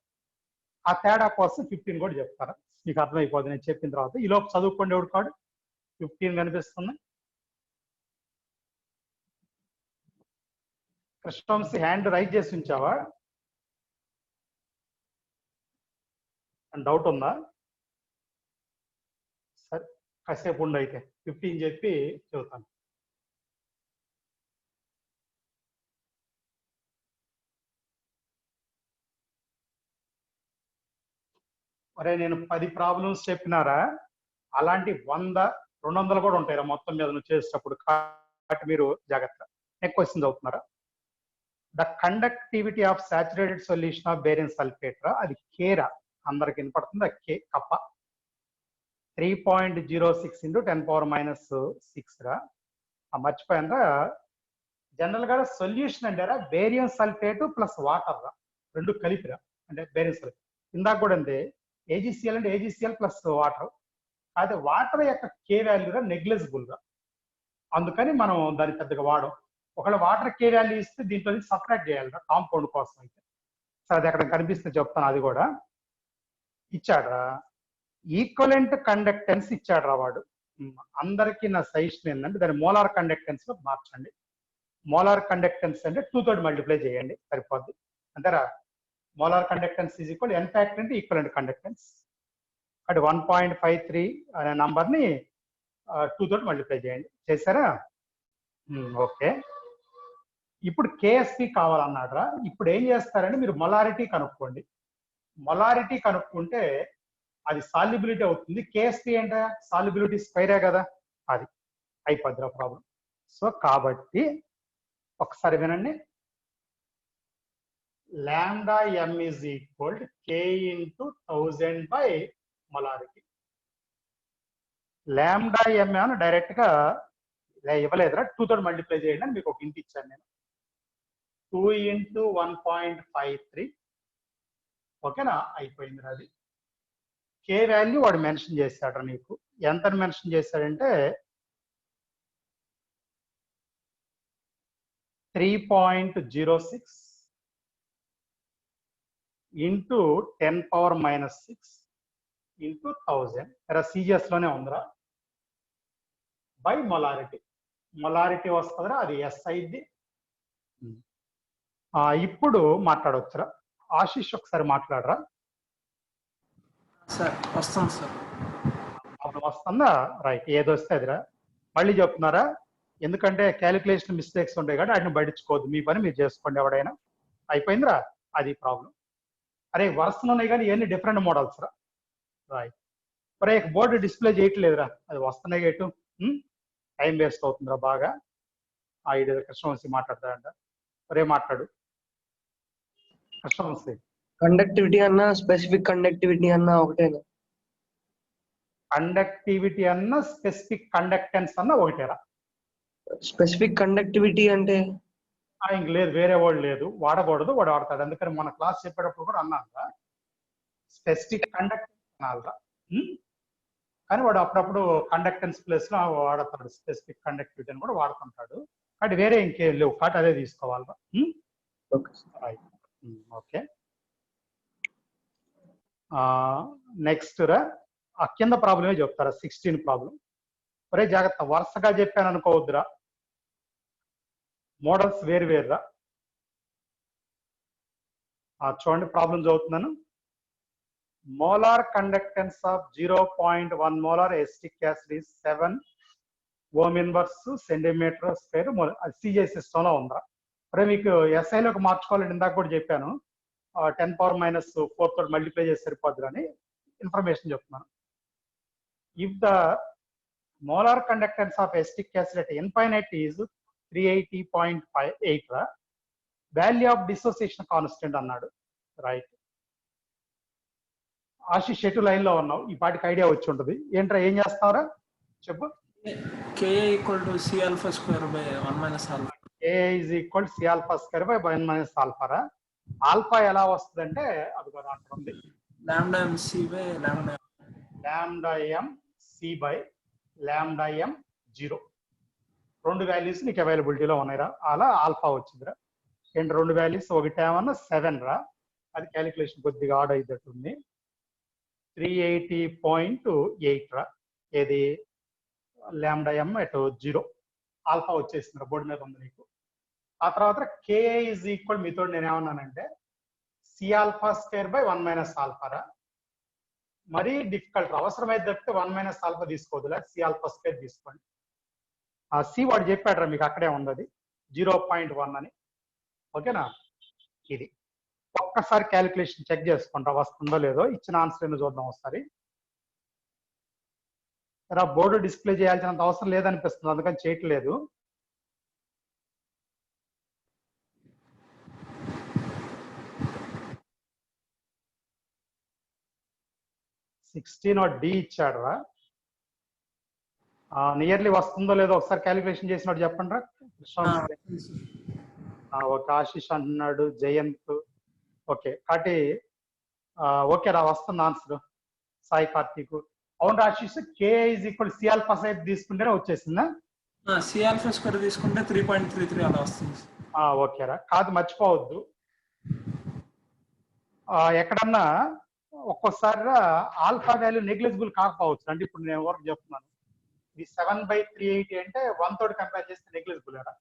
ఆ తేడా కోసం 15 కూడా చెప్తారా, మీకు అర్థమైపోతుంది నేను చెప్పిన తర్వాత. ఈ లోపు చదువుకోండి, ఎవడు కాడు 15 కనిపిస్తుంది. కృష్ణవంశీ హ్యాండ్ రైజ్ చేసి ఉంచావా? డౌట్ ఉందా? సరే కాసేపు ఉండు, అయితే 15 చెప్పి చెబుతాను. అరే నేను 10 ప్రాబ్లమ్స్ చెప్పినారా, అలాంటి 100, 200 కూడా ఉంటాయి మొత్తం మీద నువ్వు చేసేటప్పుడు, కాబట్టి మీరు జాగ్రత్త. నెక్స్ట్ క్వశ్చన్ చదువుతున్నారా, the conductivity of saturated solution of barium sulphate రా, అది కేరా, అందరికి వినపడుతుంది, ఆ కే కప్ప 3.06 × 10⁻⁶ రా. మర్చిపోయానరా, జనరల్ గా సొల్యూషన్ అంటారా బేరియం సల్ఫేట్ ప్లస్ వాటర్ రా, రెండు కలిపిరా, అంటే బేరియం సల్ఫేట్. ఇందాక కూడా అంతే, AgCl అంటే AgCl ప్లస్ వాటర్, అయితే వాటర్ యొక్క కే వాల్యూగా నెగ్లిజిబుల్ గా, అందుకని మనం దాన్ని పెద్దగా వాడం. ఒకవేళ వాటర్ కే వాల్యూ ఇస్తే దీంట్లో సపరేట్ చేయాలిరా కాంపౌండ్ కోసం అయితే. సో అది అక్కడ కనిపిస్తే చెప్తాను, అది కూడా ఇచ్చాడ్రా. ఈక్వలెంట్ కండక్టెన్స్ ఇచ్చాడ్రా వాడు. అందరికీ నా సజెషన్ ఏంటంటే దాన్ని మోలార్ కండక్టెన్స్ లో మార్చండి. మోలార్ కండక్టెన్స్ అంటే 2 మల్టిప్లై చేయండి సరిపోద్ది, అంతేరా. Molar conductance is equal n factor అంటే ఈక్వలెంట్ కండక్టెన్స్, అటు 1.53 అనే నంబర్ని 2 మల్టిప్లై చేయండి. చేశారా? ఓకే. ఇప్పుడు KSP కావాలన్నాడ్రా. ఇప్పుడు ఏం చేస్తారంటే మీరు మొలారిటీ కనుక్కోండి. మొలారిటీ కనుక్కుంటే అది సాల్యుబిలిటీ అవుతుంది. KSP అంటే సాల్యుబిలిటీ స్క్వేరే కదా, అది అయిపోద్దిరా ప్రాబ్లం. సో కాబట్టి ఒకసారి వినండి, λm is equal to K × 1000 by molarity. λm అని డైరెక్ట్ గా ఇవ్వలేదురా, 2 మల్టిప్లై చేయండి అని మీకు ఒక ఇంటి ఇచ్చాను నేను. 2 × 1.53 ఓకేనా, అయిపోయిందిరా. అది కే వాల్యూ వాడు మెన్షన్ చేశాడు నీకు. ఎంత మెన్షన్ చేశాడంటే 3.06 × 10⁻⁶ × 1000 సిజిఎస్ లోనే ఉందిరా, బై మొలారిటీ. మొలారిటీ వస్తుందిరా, అది ఎస్ అయింది. ఇప్పుడు మాట్లాడవచ్చురా. ఆశీష్ ఒకసారి మాట్లాడరా. సార్ వస్తుంది సార్. అప్పుడు వస్తుందా? రైట్, ఏదొస్తే అదిరా. మళ్ళీ చెప్తున్నారా, ఎందుకంటే క్యాలిక్యులేషన్ మిస్టేక్స్ ఉంటాయి కాబట్టి వాటిని పట్టించుకోవద్దు, మీ పని మీరు చేసుకోండి ఎవడైనా. అయిపోయిందిరా, అది ప్రాబ్లం. అరే వరుసలు ఉన్నాయి కానీ ఇవన్నీ డిఫరెంట్ మోడల్స్ రా. రైట్. ఒరే బోర్డు డిస్ప్లే చేయట్లేదురా, అది వస్తున్నాయి ఎటు, టైం వేస్ట్ అవుతుందిరా బాగా. ఇది కృష్ణవంశీ మాట్లాడతాడంట. ఒరే మాట్లాడు కృష్ణవంశీ. కండక్టివిటీ అన్న స్పెసిఫిక్ కండక్టివిటీ అన్న ఒకటేనా? కండక్టివిటీ అన్న స్పెసిఫిక్ కండక్టెన్స్ అన్న ఒకటేరా. స్పెసిఫిక్ కండక్టివిటీ అంటే ఇంక లేదు, వేరే వాడు లేదు, వాడకూడదు, వాడు వాడతాడు. అందుకని మన క్లాస్ చెప్పేటప్పుడు కూడా అన్నారా స్పెసిఫిక్ కండక్టెన్స్ అనాలరా. కానీ వాడు అప్పుడప్పుడు కండక్టెన్స్ ప్లేస్ లో వాడతాడు, స్పెసిఫిక్ కండక్టివిటీ అని కూడా వాడుతుంటాడు. కాబట్టి వేరే ఇంకేం లేవు, కాబట్టి అదే తీసుకోవాలరా. ఓకే. నెక్స్ట్ రా ఆ కింద ప్రాబ్లమే చెప్తారా 16 ప్రాబ్లం. ఒరే జాగ్రత్త, వరుసగా చెప్పాను అనుకోవద్దురా, మోడల్స్ వేరు వేరురా. చూడండి ప్రాబ్లం చదువుతున్నాను. Molar conductance of 0.1 molar acetic acid is 7 ohm inverse centimetre square. అది సిజే సిస్టమ్ లో ఉందా. అరే మీకు ఎస్ఐలోకి మార్చుకోవాలని ఇందాక కూడా చెప్పాను, 10⁻⁴ తోటి మల్టిప్లై చేసి సరిపోద్దు అని ఇన్ఫర్మేషన్ చెప్తున్నాను. If the molar conductance of acetic acid at infinite is 380.58 రా, వాల్యూ ఆఫ్ డిసోసియేషన్ కాన్స్టెంట్ అన్నాడు. రైట్. ఆశిష్ ఎటు లైన్ లో ఉన్నావు, ఈ పాటికి ఐడియా వచ్చి ఉంటుంది. ఏంట్రా ఏం చేస్తావురా చెప్పు. Ka equal to C alpha square by 1 minus alpha. K is equal to C alpha square by 1 minus alpha రా. ఆల్ఫా ఎలా వస్తుందంటే అది కూడా అంటుంది, Lambda m C by lambda m. Lambda M C by lambda M 0. రెండు values నీకు అవైలబిలిటీలో ఉన్నాయిరా, అలా ఆల్ఫా వచ్చిందిరా. ఏంటి రెండు వాల్యూస్, ఒకటి ఏమన్నా 7 రా, అది క్యాలిక్యులేషన్ కొద్దిగా ఆడ్ అయ్యేటట్టుంది. 380.8 రా, ఏది లాంబ్డా ఎం ఎటు 0, ఆల్ఫా వచ్చేసింది బోర్డు మీద ఉంది నీకు. ఆ తర్వాత కే ఈజ్ ఈక్వల్, మీతో నేను ఏమన్నానంటే C alpha square by 1 minus alpha రా. మరీ డిఫికల్ట్, అవసరమైతే తప్పితే 1 మైనస్ ఆల్ఫా తీసుకోవద్దులే, సి ఆల్ఫా స్క్వేర్ తీసుకోండి. ఆ సి వాడు చెప్పాడు రా మీకు, అక్కడే ఉంది అది 0.1 అని. ఓకేనా. ఇది ఒక్కసారి క్యాలిక్యులేషన్ చెక్ చేసుకుంటా వస్తుందో లేదో, ఇచ్చిన ఆన్సర్ ఏందో చూద్దాం ఒకసారి. బోర్డు డిస్ప్లే చేయాల్సినంత అవసరం లేదనిపిస్తుంది, అందుకని చేయట్లేదు. డి ఇచ్చాడు రా. నియర్లీ వస్తుందో లేదో ఒకసారి క్యాలిక్యులేషన్ చేసినట్టు చెప్పండి రా. ఓకే, ఆశిష్ అంటున్నాడు, జయంత్. ఓకే కాబట్టి ఓకే రా, వస్తుంది ఆన్సర్. సాయి కార్తీక్. అవును Ashish, K is equal C alpha side తీసుకుంటేనే వచ్చేసిందా? C alpha square తీసుకుంటే 3.33 అలా వస్తుంది. ఓకే రా, కాదు మర్చిపోవద్దు, ఎక్కడన్నా ఒక్కోసారి ఆల్ఫా వాల్యూ నెగ్లిజిబుల్ కాకపోవచ్చు. అంటే ఇప్పుడు నేను వరకు చెప్తున్నాను, ఇది 7/380 అంటే 1 తోటి కంపేర్ చేస్తే నెగ్లిజిబుల్ రా.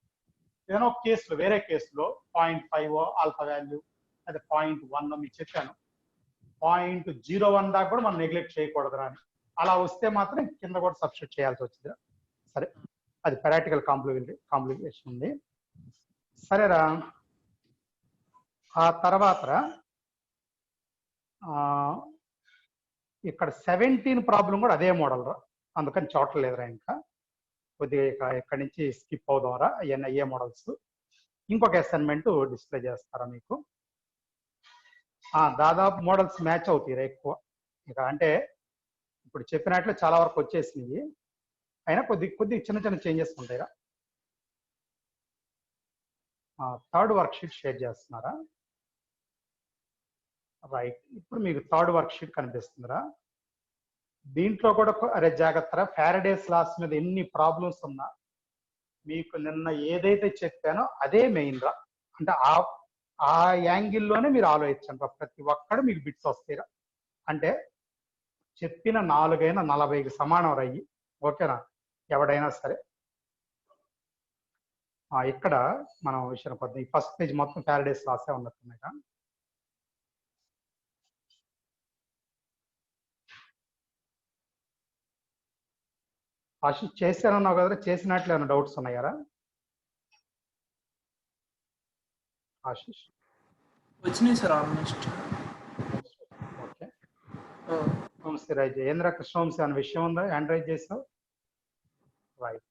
ఏదైనా ఒక కేసులో, వేరే కేసులో 0.5 ఆల్ఫా వాల్యూ, అదే 0.1 మీకు చెప్పాను, 0.01 దాకా కూడా మనం నెగ్లెక్ట్ చేయకూడదు అని. అలా వస్తే మాత్రం కింద కూడా సబ్స్టిట్యూట్ చేయాల్సి వచ్చింది. సరే, అది ప్రాక్టికల్ కాంప్లికేషన్ ఉంది. సరేరా. ఆ తర్వాత ఇక్కడ 17 ప్రాబ్లం కూడా అదే మోడల్ రా, అందుకని చూడలేదురా. ఇంకా కొద్దిగా ఇక్కడి నుంచి స్కిప్ అవుదాంరా, అవన్నీ అయ్యే మోడల్స్. ఇంకొక అసైన్మెంట్ డిస్ప్లే చేస్తారా మీకు. దాదాపు మోడల్స్ మ్యాచ్ అవుతాయి ఎక్కువ. ఇక అంటే ఇప్పుడు చెప్పినట్లు చాలా వరకు వచ్చేసినాయి, అయినా కొద్ది చిన్న చిన్న చేంజెస్ ఉంటాయిరా. థర్డ్ వర్క్ షీట్ షేర్ చేస్తున్నారా? రైట్. ఇప్పుడు మీకు థర్డ్ వర్క్ షీట్ కనిపిస్తుందిరా. దీంట్లో కూడా అరే జాగ్రత్త, ఫారడేస్ లాస్ మీద ఎన్ని ప్రాబ్లమ్స్ ఉన్నా మీకు నిన్న ఏదైతే చెప్పానో అదే మెయిన్ రా. అంటే ఆ యాంగిల్లోనే మీరు ఆలోచించండి రా, ప్రతి ఒక్కడు మీకు బిట్స్ వస్తాయిరా. అంటే చెప్పిన 4 అయినా 40కి సమానం రయ్యి. ఓకేనా, ఎవడైనా సరే. ఇక్కడ మనం విషయం కొద్ది ఫస్ట్ పేజ్ మొత్తం ఫారడేస్ లాసే ఉన్నట్టున్నాయి. ఆశిష్ చేశానన్నావు కదా, చేసినట్లు ఏమైనా డౌట్స్ ఉన్నాయారా ఆశిష్? వచ్చినాయి సార్ ఆల్మోస్ట్. వంశీ రైజ్ ఏంద్ర కృష్ణవంశీ అనే విషయం ఉందా హ్యాండ్ రైజ్ చేసావు రైట్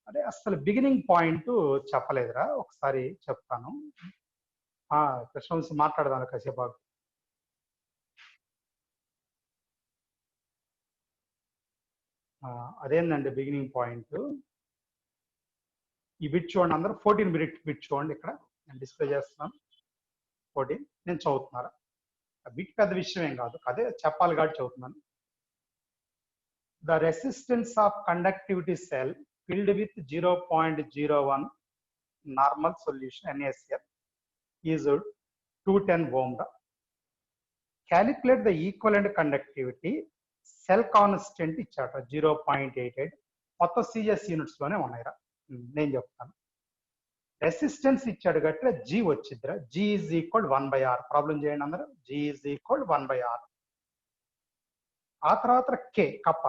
అదే అసలు బిగినింగ్ పాయింట్ చెప్పలేదురా ఒకసారి చెప్తాను కృష్ణవంశీ మాట్లాడదాను కాసేపు అదేందండి బిగినింగ్ పాయింట్ ఈ బిట్ చూడండి అందరూ 14 బిట్ చూడండి ఇక్కడ నేను డిస్ప్లే చేస్తున్నాను 14 నేను చదువుతున్నారా బిట్ పెద్ద విషయం ఏం కాదు అదే చెప్పాలి కాబట్టి చదువుతున్నాను the resistance of conductivity cell filled with 0.01 normal solution NaCl is 210 ohm calculate the equivalent conductivity cell constant ఇచ్చాట 0.88 మొత్తం సిఎస్ యూనిట్స్ లోనే ఉన్నాయిరా నేను చెప్తాను రెసిస్టెన్స్ ఇచ్చాడు గట్టిగా జీ వచ్చిద్దిరా G is equal 1/r problem చేయండి అందరూ జీ ఈజ్ ఈక్వల్ 1/r ఆ తర్వాత కే కప్ప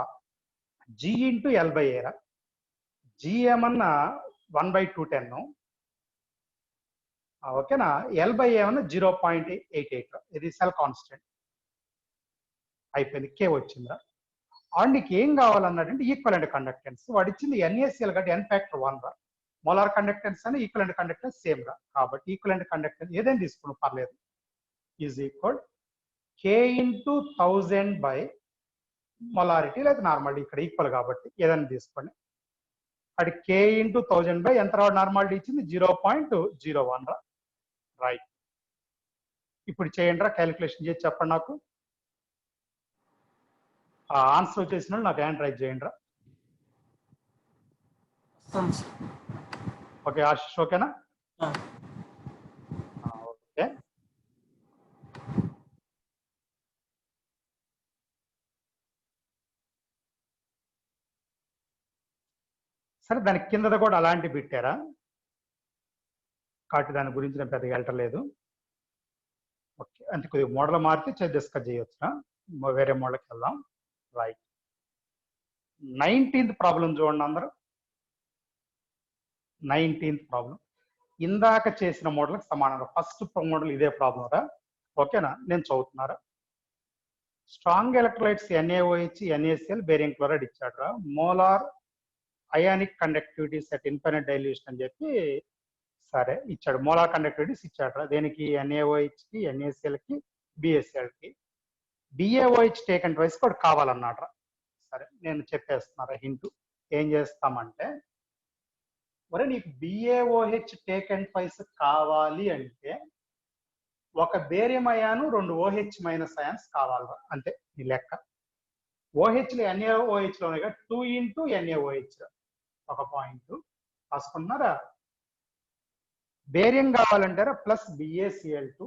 జీ ఇంటూ L/A జీ ఏమన్నా 1/210 ఓకేనా L/A ఏమన్నా 0.88 ఇది సెల్ కాన్స్టెంట్ అయిపోయింది కే వచ్చిందిరా నీకు ఏం కావాలన్నాడంటే ఈక్వలెంట్ కండక్టెన్స్ వాడు ఇచ్చింది NaCl కాబట్టి n ఫ్యాక్టర్ 1 రా మోలార్ కండక్టెన్స్ అని ఈక్వలెంట్ కండక్టెన్స్ సేమ్ రా కాబట్టి ఈక్వలెంట్ కండక్టెన్స్ ఏదైనా తీసుకుని పర్లేదు is equal K into 1000 by molarity లేదా నార్మాలిటీ ఇక్కడ ఈక్వల్ కాబట్టి ఏదైనా తీసుకోండి అది K ఇంటూ 1000 బై ఎంత నార్మాలిటీ ఇచ్చింది 0.01 రా రైట్ ఇప్పుడు చేయండి రా క్యాలిక్యులేషన్ చేసి చెప్పండి నాకు ఆన్సర్ వచ్చేసిన నాకు హ్యాండ్ రైజ్ చేయండి రా ఓకే ఆశిష్ ఓకేనా ఓకే సరే దాని కింద కూడా అలాంటి పెట్టారా కాబట్టి దాని గురించి నేను పెద్దగా వెళ్ళటలేదు ఓకే అంటే కొద్దిగా మోడల్ మారితే డిస్కస్ చేయొచ్చురా వేరే మోడల్కి వెళ్దాం రైట్ 19th ప్రాబ్లం చూడండి అందరూ 19th ప్రాబ్లం ఇందాక చేసిన మోడల్కి సమానంగా ఫస్ట్ మోడల్ ఇదే ప్రాబ్లం రా ఓకేనా నేను చదువుతున్నారా strong electrolytes NaOH NaCl barium chloride ఇచ్చాడు రా molar ionic conductivities at infinite dilution అని చెప్పి సరే ఇచ్చాడు మోలార్ కండక్టివిటీస్ ఇచ్చాడు రా దేనికి NaOH కి NaCl కి BaCl కి BaOH టేకన్ ట్వైస్ కూడా కావాలన్నాడు రా సరే నేను చెప్పేస్తున్నారా హింట్ ఏం చేస్తామంటే మరి నీకు BaOH టేకన్ ట్వైస్ కావాలి అంటే ఒక బేరియం అయాను 2 OH మైనస్ అయాన్స్ కావాలరా అంతే ఈ లెక్క OHలు NaOH లోనే 2 ఇంటూ NaOH ఒక పాయింట్ రాసుకుంటున్నారా బేరియం కావాలంటారా ప్లస్ BaCl2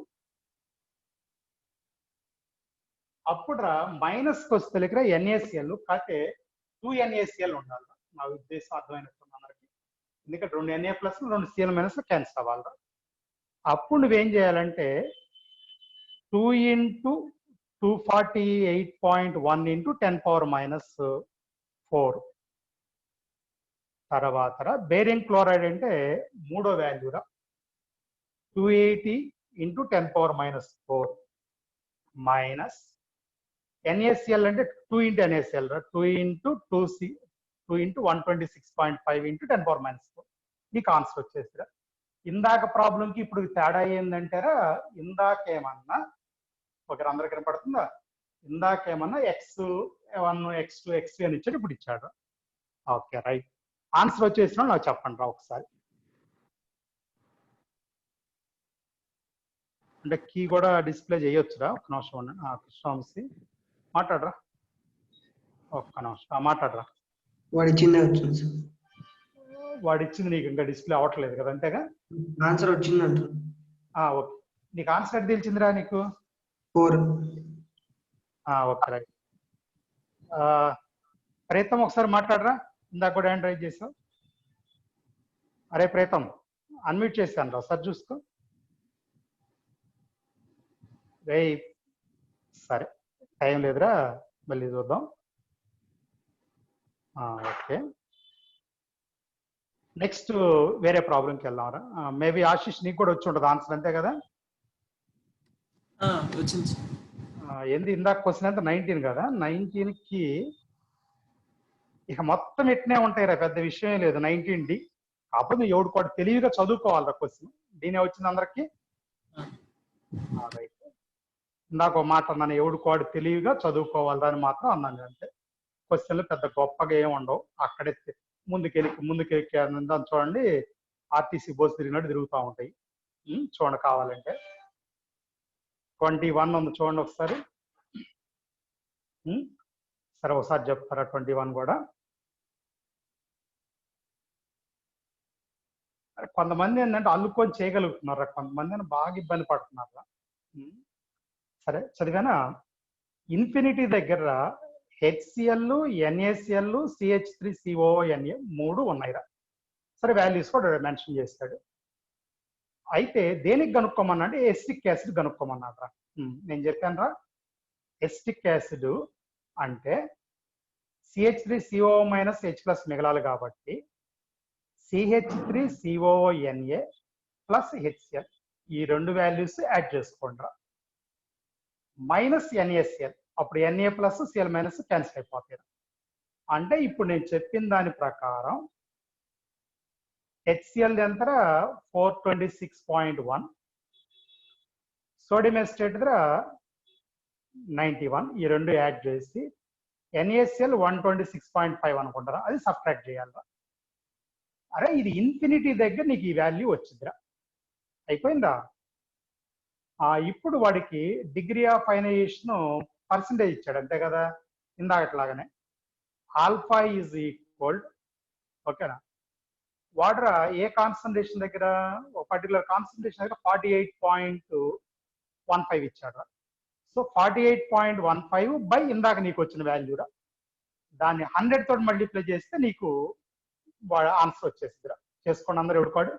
అప్పుడు రా మైనస్ వస్తే NaCl కాకపోతే 2 NaCl ఉండాలి నా ఉద్దేశం అర్థమైనట్టుంది అందరికి ఎందుకంటే 2 Na plus 2 Cl minus cancel అవ్వాలి అప్పుడు నువ్వేం చేయాలంటే 2 ఇంటూ 248.1 ఇంటూ 10⁻⁴ తర్వాత బేరియం క్లోరైడ్ అంటే మూడో వాల్యూ రా 280 ఇంటూ 10⁻⁴ మైనస్ NaCl అంటే 2 ఇంటూ NaCl రా 2 ఇంటూ 2 ఇంటూ 126.5 ఇంటూ 10⁻⁴ నీకు ఆన్సర్ వచ్చేసిరా ఇందాక ప్రాబ్లంకి ఇప్పుడు తేడా ఏంటంటారా ఇందాకేమన్నా ఒకరు అందరికి కనపడుతుందా ఇందాకేమన్నా X1 X2 X3 అని ఇచ్చాడు ఇప్పుడు ఇచ్చాడు ఓకే రైట్ ఆన్సర్ వచ్చేసిన నాకు చెప్పండి రా ఒకసారి అంటే కీ కూడా డిస్ప్లే చేయొచ్చురా ఒక్క నిమిషం ఉండండి కృష్ణవంశీ మాట్లాడరా ఒక్క నిమిషం మాట్లాడరా వాడు ఇచ్చింది నీకు ఇంకా డిస్ప్లే అవ్వట్లేదు కదా అంతేగా ఆన్సర్ వచ్చిందంట ఓకే నీకు ఆన్సర్ ఎట్ తెలిసిందిరా నీకు 4 ఓకే రైట్ ప్రీతం ఒకసారి మాట్లాడరా ఇందాక కూడా హ్యాండ్ రైజ్ చేసావు అరే ప్రీతం అన్మ్యూట్ చేశాను రా సార్ చూసుకో రే సరే టైం లేదురా మళ్ళీ చూద్దాం ఓకే నెక్స్ట్ వేరే ప్రాబ్లంకి వెళ్దాం రా మేబీ ఆశిష్ నీకు కూడా వచ్చి ఉంటుంది ఆన్సర్ అంతే కదా వచ్చింది ఏంది ఇందాక క్వశ్చన్ ఎంత 19 కదా, 19కి ఇక మొత్తం ఎట్నే ఉంటాయి రా, పెద్ద విషయం లేదు. 19D కాకపోతే నువ్వు ఎవడు కూడా తెలివిగా చదువుకోవాలిరా క్వశ్చన్. దీనే వచ్చింది అందరికి. రైట్, ఇందాక ఒక మాట అన్నాను, ఎవడు కూడా తెలివిగా చదువుకోవాలిరా అని మాత్రం అన్నాను. అంటే క్వశ్చన్లు పెద్ద గొప్పగా ఏమి ఉండవు. అక్కడే ముందుకెళ్ళి చూడండి, ఆర్టీసీ బస్సు తిరిగినట్టు తిరుగుతూ ఉంటాయి. చూడండి కావాలంటే 21 ఉంది చూడండి ఒకసారి. సరే ఒకసారి చెప్తారా 21 కూడా? కొంతమంది ఏంటంటే అల్లుకొని చేయగలుగుతున్నారా, కొంతమంది బాగా ఇబ్బంది పడుతున్నారా. సరే చదివానా? ఇన్ఫినిటీ దగ్గర HCl, NaCl, CH3CONA 3 ఉన్నాయిరా. సరే వాల్యూస్ కూడా మెన్షన్ చేస్తాడు. అయితే దేనికి కనుక్కోమన్నా అంటే ఎసిటిక్ యాసిడ్ కనుక్కోమన్నారా. నేను చెప్పాను రా, ఎసిటిక్ యాసిడ్ అంటే CH3CO H+ మిగలాలి కాబట్టి CH3CONA ప్లస్ HCl ఈ రెండు వాల్యూస్ యాడ్ చేసుకోండి. మైనస్ NaCl, అప్పుడు Na plus Cl minus cancel అయిపోతాయి. అంటే ఇప్పుడు నేను చెప్పిన దాని ప్రకారం HCl ఎంత 426.1, సోడియం ఎసిటేట్ 91, ఈ రెండు యాడ్ చేసి NaCl 126.5 అనుకుంటారా, అది సబ్ట్రాక్ట్ చేయాలి. అరే ఇది ఇన్ఫినిటీ దగ్గర నీకు ఈ వాల్యూ వచ్చిందిరా, అయిపోయిందా? ఇప్పుడు వాడికి డిగ్రీ ఆఫ్ అయనైజేషన్ పర్సంటేజ్ ఇచ్చాడు అంతే కదా, ఇందాకట్లాగానే. ఆల్ఫా ఈజ్ ఈక్వల్, ఓకేనా, వాటర్ ఏ కాన్సన్ట్రేషన్ దగ్గర, ఒక పర్టికులర్ కాన్సన్ట్రేషన్ దగ్గర 48.15 ఇచ్చాడు. సో 48.15 బై ఇందాక నీకు వచ్చిన వాల్యూరా, దాన్ని 100 తోటి మల్టిప్లై చేస్తే నీకు ఆన్సర్ వచ్చేస్తుందిరా. చేసుకోండి అందరు ఎవడుకోడు.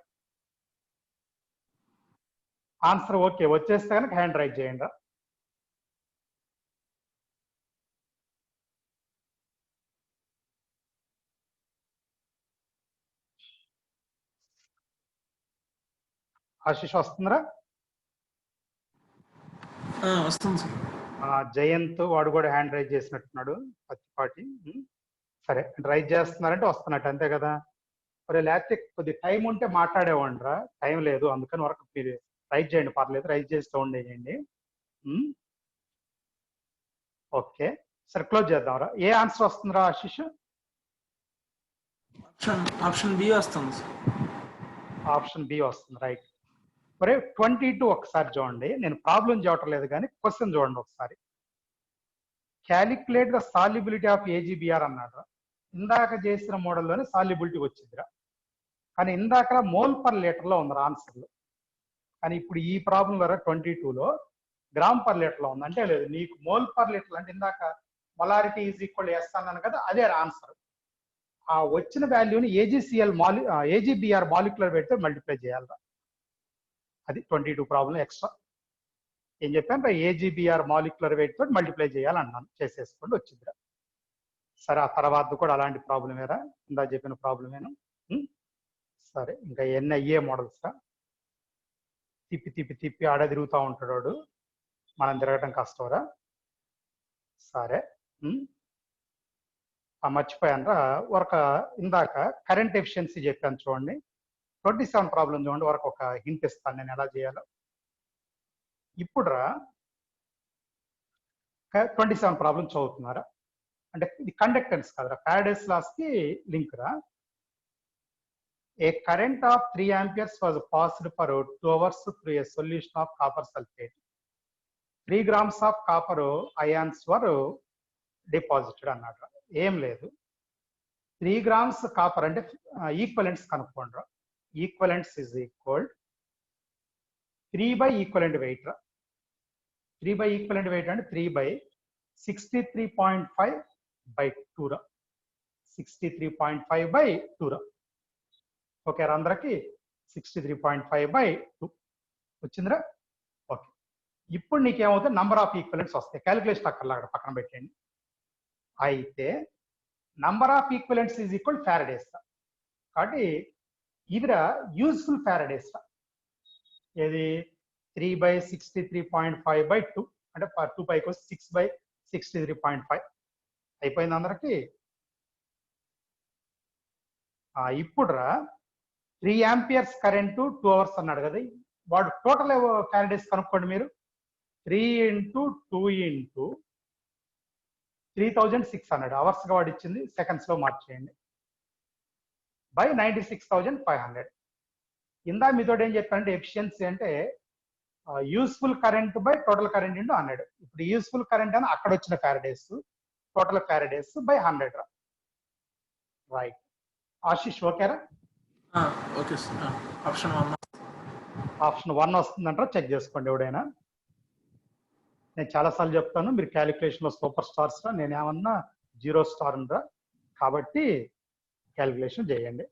ఆన్సర్ ఓకే వచ్చేస్తే కనుక హ్యాండ్ రైట్ చేయండి. ఆశీష్ వస్తుందిరా? వస్తుంది సార్. జయంత్ వాడు కూడా హ్యాండ్ రైజ్ చేసినట్టున్నాడు, పచ్చిపాటి. సరే రైజ్ చేస్తున్నారంటే వస్తున్నట్టు అంతే కదా. మరి లేకపోతే కొద్ది టైం ఉంటే మాట్లాడేవాడిరా, టైం లేదు అందుకని వరకు మీరు రైజ్ చేయండి, పర్లేదు రైజ్ చేసి సౌండ్ వేయండి. ఓకే సరే క్లోజ్ చేద్దాంరా. ఏ ఆన్సర్ వస్తుందిరా ఆశీష్? ఆప్షన్ బి వస్తుంది సార్. ఆప్షన్ బి వస్తుంది, రైట్. మరి 22 ఒకసారి చూడండి, నేను ప్రాబ్లం చూడటం లేదు కానీ క్వశ్చన్ చూడండి ఒకసారి. Calculate the solubility of AgBr అన్నాడు. ఇందాక చేసిన మోడల్లోనే సాల్యుబిలిటీ వచ్చిందిరా, కానీ ఇందాక మోల్ పర్ లీటర్లో ఉందిరా ఆన్సర్లు. కానీ ఇప్పుడు ఈ ప్రాబ్లంలో 22లో గ్రామ్ పర్ లీటర్లో ఉంది. అంటే లేదు, నీకు మోల్ పర్ లీటర్ అంటే ఇందాక మొలారిటీ ఈజ్ ఈక్వల్ S అన్నాను కదా, అదే ఆన్సర్. ఆ వచ్చిన వాల్యూని AgBr మాలిక్యులర్ వెయిట్ తో మల్టిప్లై చేయాలరా. అది 22 ప్రాబ్లం ఎక్స్ట్రా. ఏం చెప్పాను, AgBr మాలిక్యులర్ వెయిట్ తోటి మల్టిప్లై చేయాలన్నాను, చేసేసుకోండి వచ్చిందిరా. సరే ఆ తర్వాత కూడా అలాంటి ప్రాబ్లమేరా, ఇందా చెప్పిన ప్రాబ్లమేను. సరే ఇంకా ఎన్ని అయ్యే మోడల్స్ రా, తిప్పి తిప్పి తిప్పి ఆడ తిరుగుతూ ఉంటాడు, మనం తిరగటం కష్టంరా. సరే మర్చిపోయానరా, ఒక ఇందాక కరెంట్ ఎఫిషియన్సీ చెప్పాను చూడండి. 27 ప్రాబ్లం చూడండి, వరకు ఒక హింట్ ఇస్తాను నేను ఎలా చేయాలో. ఇప్పుడు రా 27 ప్రాబ్లం చదువుతున్నారా, అంటే ఇది కండక్టెన్స్ కదరా, ఫ్యారడేస్ లాస్ కి లింక్ రా. ఏ current of 3 amperes was passed for 2 hours through a solution of copper sulfate. 3 grams of copper ions were deposited అన్నాడు. ఏం లేదు, 3 grams కాపర్ అంటే ఈక్వలెంట్స్ కనుక్కోండి. Equivalents is equal 3 by equivalent wait రా. 3 by equivalent wait అంటే 3 by 63.5 by 2 రా. 63.5 by 2 రా. Okay రా అందరికి 63.5 by 2 వచ్చిందిరా. ఓకే ఇప్పుడు నీకేమవుతుంది, నంబర్ ఆఫ్ ఈక్వలెంట్స్ వస్తాయి. క్యాలిక్యులేషన్ అక్కర్లా, అక్కడ పక్కన పెట్టండి. అయితే number of equivalents is equal Faraday's రా. కాబట్టి ఇదిరా యూజ్ఫుల్ ఫ్యారడేస్ రా. ఏది 3 by 63.5 by 2. అంటే 2 పైకి వస్తే 6/63.5 అయిపోయింది అందరికి. ఇప్పుడు 3 amperes కరెంటు 2 hours అన్నాడు కదా, వాడు టోటల్ ఫ్యారడేస్ కనుక్కోండి మీరు. 3 × 2 × 3600 అవర్స్ గా వాడు ఇచ్చింది, సెకండ్స్ లో మార్చేయండి బై 96,500. ఇందా మీతో ఏం చెప్పానంటే ఎఫిషియన్సీ అంటే useful current by total current into 100. ఇప్పుడు యూస్ఫుల్ కరెంట్ అని అక్కడ వచ్చిన faradays, total faradays by 100. Right Ashish, ఓకేరా? Okay sir. ఆప్షన్ 1 వస్తుందంటారా? చెక్ చేసుకోండి ఎవడైనా. నేను చాలాసార్లు చెప్తాను, మీరు క్యాలిక్యులేషన్ లో సూపర్ స్టార్స్ రా, నేను ఏమన్నా 0 స్టార్ రా, కాబట్టి క్యాలిక్యులేషన్ చేయండి.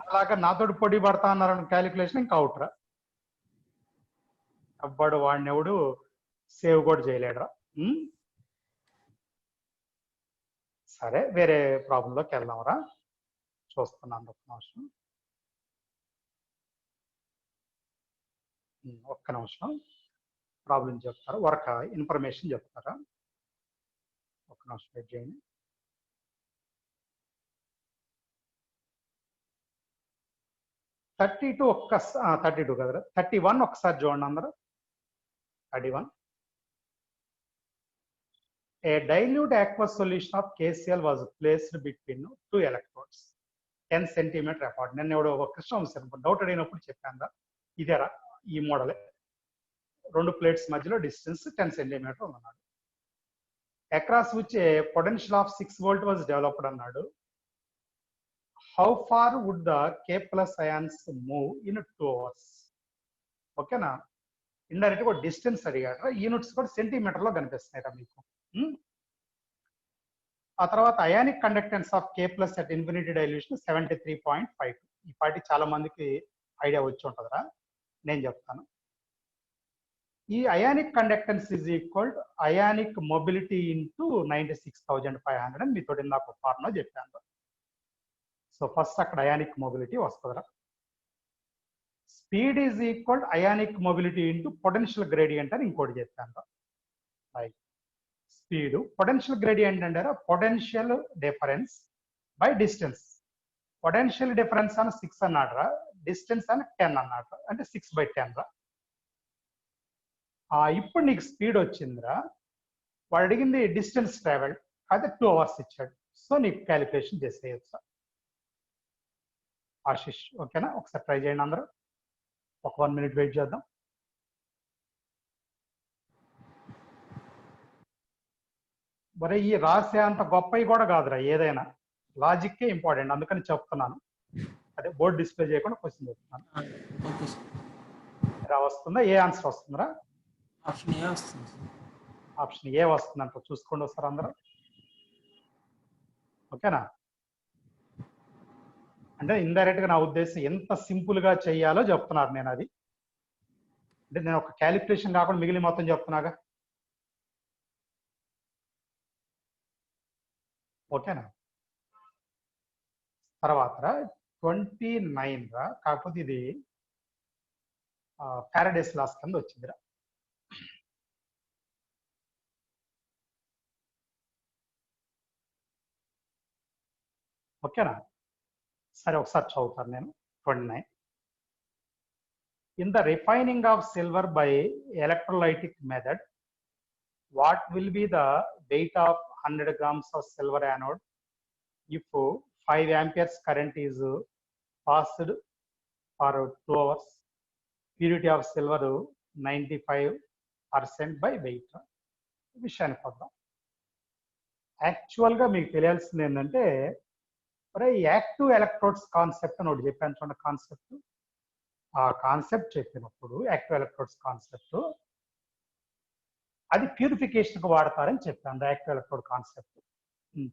అలాగా నాతోటి పొడి పడతా అన్నారని క్యాలిక్యులేషన్ ఇంకా అవుట్ రా. అబ్బాడు వాడిని ఎవడు సేవ్ కూడా చేయలేడురా. సరే, వేరే ప్రాబ్లంలోకి వెళ్దాంరా. చూస్తున్నాను ఒక్క నిమిషం. ఒక్క నిమిషం, ప్రాబ్లం చెప్తారా, వర్క్ ఇన్ఫర్మేషన్ చెప్తారా? ఒక్క నిమిషం వెయిట్ చేయండి. థర్టీ టూ 32 కదరా, 31 ఒకసారి చూడండి అందరూ. 31. A dilute aqueous solution of KCl was placed between 2 electrodes 10 cm apart. నేను ఎవడో ఒక కృష్ణ డౌట్ అడిగినప్పుడు చెప్పాను, ఇదేరా ఈ మోడలే. 2 ప్లేట్స్ మధ్యలో డిస్టెన్స్ 10 cm ఉన్నాడు. Across which a potential of 6 volt was developed అన్నాడు. How far would the K+ ions move in 2 hours? ఓకేనా? ఇండైరెక్ట్ గా డిస్టెన్స్ అడిగాడు, యూనిట్స్ కూడా సెంటీమీటర్ లో కనిపిస్తున్నాయి మీకు. ఆ తర్వాత ionic conductance of K+ at infinity dilution 73.52. ఈ పాటి చాలా మందికి ఐడియా వచ్చి ఉంటుందిరా, నేను చెప్తాను. ఈ ionic conductance is equal to ionic mobility into 96,500 అని మీతో నాకు ఫార్ములా చెప్పాను. సో ఫస్ట్ అక్కడ అయానిక్ మొబిలిటీ వస్తుందిరా. Speed is equal to ionic mobility into potential gradient అని ఇంకోటి చెప్పాను. రైట్, స్పీడ్ పొటెన్షియల్ గ్రేడియంట్ అంటే potential difference by distance. Potential difference అని 6 అన్నాడు రా, డిస్టెన్స్ అని 10 అన్నాడు, అంటే 6/10 రా. ఇప్పుడు నీకు స్పీడ్ వచ్చిందిరా, వాడు అడిగింది డిస్టెన్స్ ట్రావెల్, అయితే 2 hours ఇచ్చాడు. సో నీకు క్యాలిక్యులేషన్ చేసేయచ్చు ఆశిష్, ఓకేనా? ఒకసారి ట్రై చేయండి అందరూ, ఒక 1 minute వెయిట్ చేద్దాం. మరి ఈ రాసే అంత గొప్పవి కూడా కాదురా, ఏదైనా లాజిక్కే ఇంపార్టెంట్, అందుకని చెప్తున్నాను. అదే బోర్డు డిస్ప్లే చేయకుండా క్వశ్చన్ చెప్తున్నాను. ఇలా వస్తుందా? ఏ ఆన్సర్ వస్తుందిరా? ఆప్షన్ ఏ వస్తుంది. ఆప్షన్ ఏ వస్తుందంట, చూసుకోండి వస్తారు అందరూ, ఓకేనా? అంటే ఇండైరెక్ట్ గా నా ఉద్దేశం ఎంత సింపుల్ గా చేయాలో చెప్తున్నారు. నేను అది అంటే నేను ఒక క్యాలిక్యులేషన్ కాకుండా మిగిలిన మొత్తం చెప్తున్నాగా, ఓకేనా? తర్వాత 29 రా, కాకపోతే ఇది ఫ్యారడేస్ లాస్ కింద వచ్చిందిరా. ఓకేనా? సరే ఒకసారి చదువుతాను నేను. 29. In the refining of silver by electrolytic method, what will be the weight of 100 grams of silver anode if 5 amperes current is passed for 2 hours? Purity of silver 95% by weight. విషయానికి వద్దాం. యాక్చువల్గా మీకు తెలియాల్సింది ఏంటంటే, యాక్టివ్ ఎలక్ట్రోడ్స్ కాన్సెప్ట్ అని ఒకటి చెప్పాను చూడండి. Concept, ఆ కాన్సెప్ట్ చెప్పినప్పుడు యాక్టివ్ ఎలక్ట్రోడ్స్ కాన్సెప్ట్ అది ప్యూరిఫికేషన్కి వాడతారని చెప్పాను. యాక్టివ్ ఎలక్ట్రోడ్ కాన్సెప్ట్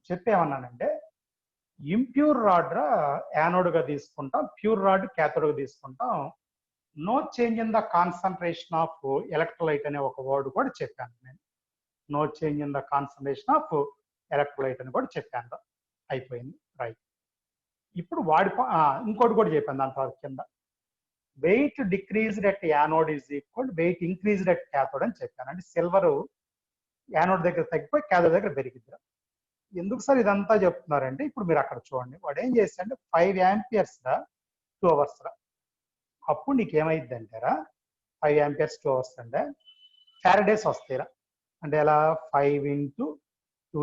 చెప్పేమన్నానంటే, ఇంప్యూర్ రాడ్ యానోడ్గా తీసుకుంటాం, ప్యూర్ రాడ్ క్యాథోడ్గా తీసుకుంటాం. No change in the concentration of electrolyte అనే ఒక వర్డ్ కూడా చెప్పాను నేను. No change in the concentration of electrolyte అని కూడా చెప్పాను. అయిపోయింది. రైట్, ఇప్పుడు ఇంకోటి కూడా చెప్పాను దాని తర్వాత కింద. Weight decreased at anode is equal weight increased at cathode అని చెప్పాను. అంటే సిల్వర్ యానోడ్ దగ్గర తగ్గిపోయి క్యాథోడ్ దగ్గర పెరిగిద్ది. ఎందుకు సార్ ఇదంతా చెప్తున్నారంటే ఇప్పుడు మీరు అక్కడ చూడండి, వాడు ఏం చేస్తాడంటే 5 amperes 2 hours అప్పుడు నీకు ఏమైంది అంటారా 5 amperes 2 hours అంటే ఫారడేస్ వస్తాయిరా. అంటే ఎలా 5 × 2 ×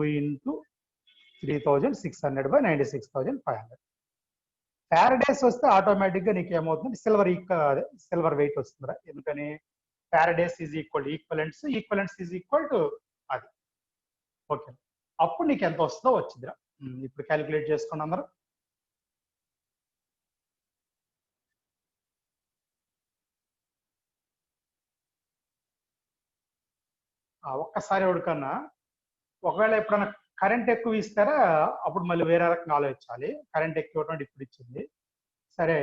3600 / 96,500 ఫారడేస్ వస్తే ఆటోమేటిక్గా నీకు ఏమవుతుంది సిల్వర్ వెయిట్ వస్తుందిరా. ఎందుకని Faraday's is equivalents is equal to అది. ఓకే, అప్పుడు నీకు ఎంత వస్తుందో వచ్చిందిరా. ఇప్పుడు క్యాలిక్యులేట్ చేసుకోండి అందరూ. ఒక్కసారి ఎవరికన్నా ఒకవేళ ఎప్పుడన్నా కరెంట్ ఎక్కువ ఇస్తారా అప్పుడు మళ్ళీ వేరే రకంగా ఆలోచించాలి. కరెంట్ ఎక్కువ ఇవ్వడం ఇప్పుడు ఇచ్చింది సరే.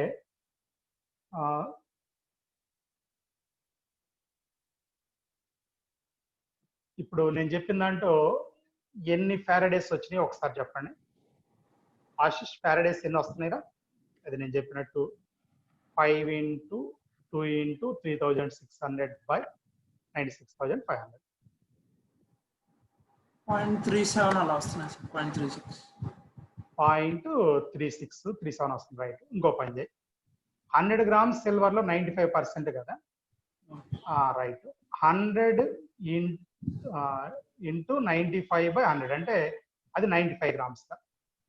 ఇప్పుడు నేను చెప్పిన దాంట్లో ఎన్ని ఫారడేస్ వచ్చినాయి ఒకసారి చెప్పండి. ఆశిష్ ఫారడేస్ ఎన్ని వస్తున్నాయిరా? అది నేను చెప్పినట్టు 5 × 2 × 3600 / 96,500. 0.37 అలా వస్తున్నాయి సార్. 0.3637 వస్తుంది. రైట్. ఇంకో పని చేయి, 100 grams సిల్వర్లో 95% కదా. రైట్. 100 × 95/100 అంటే అది 95 grams.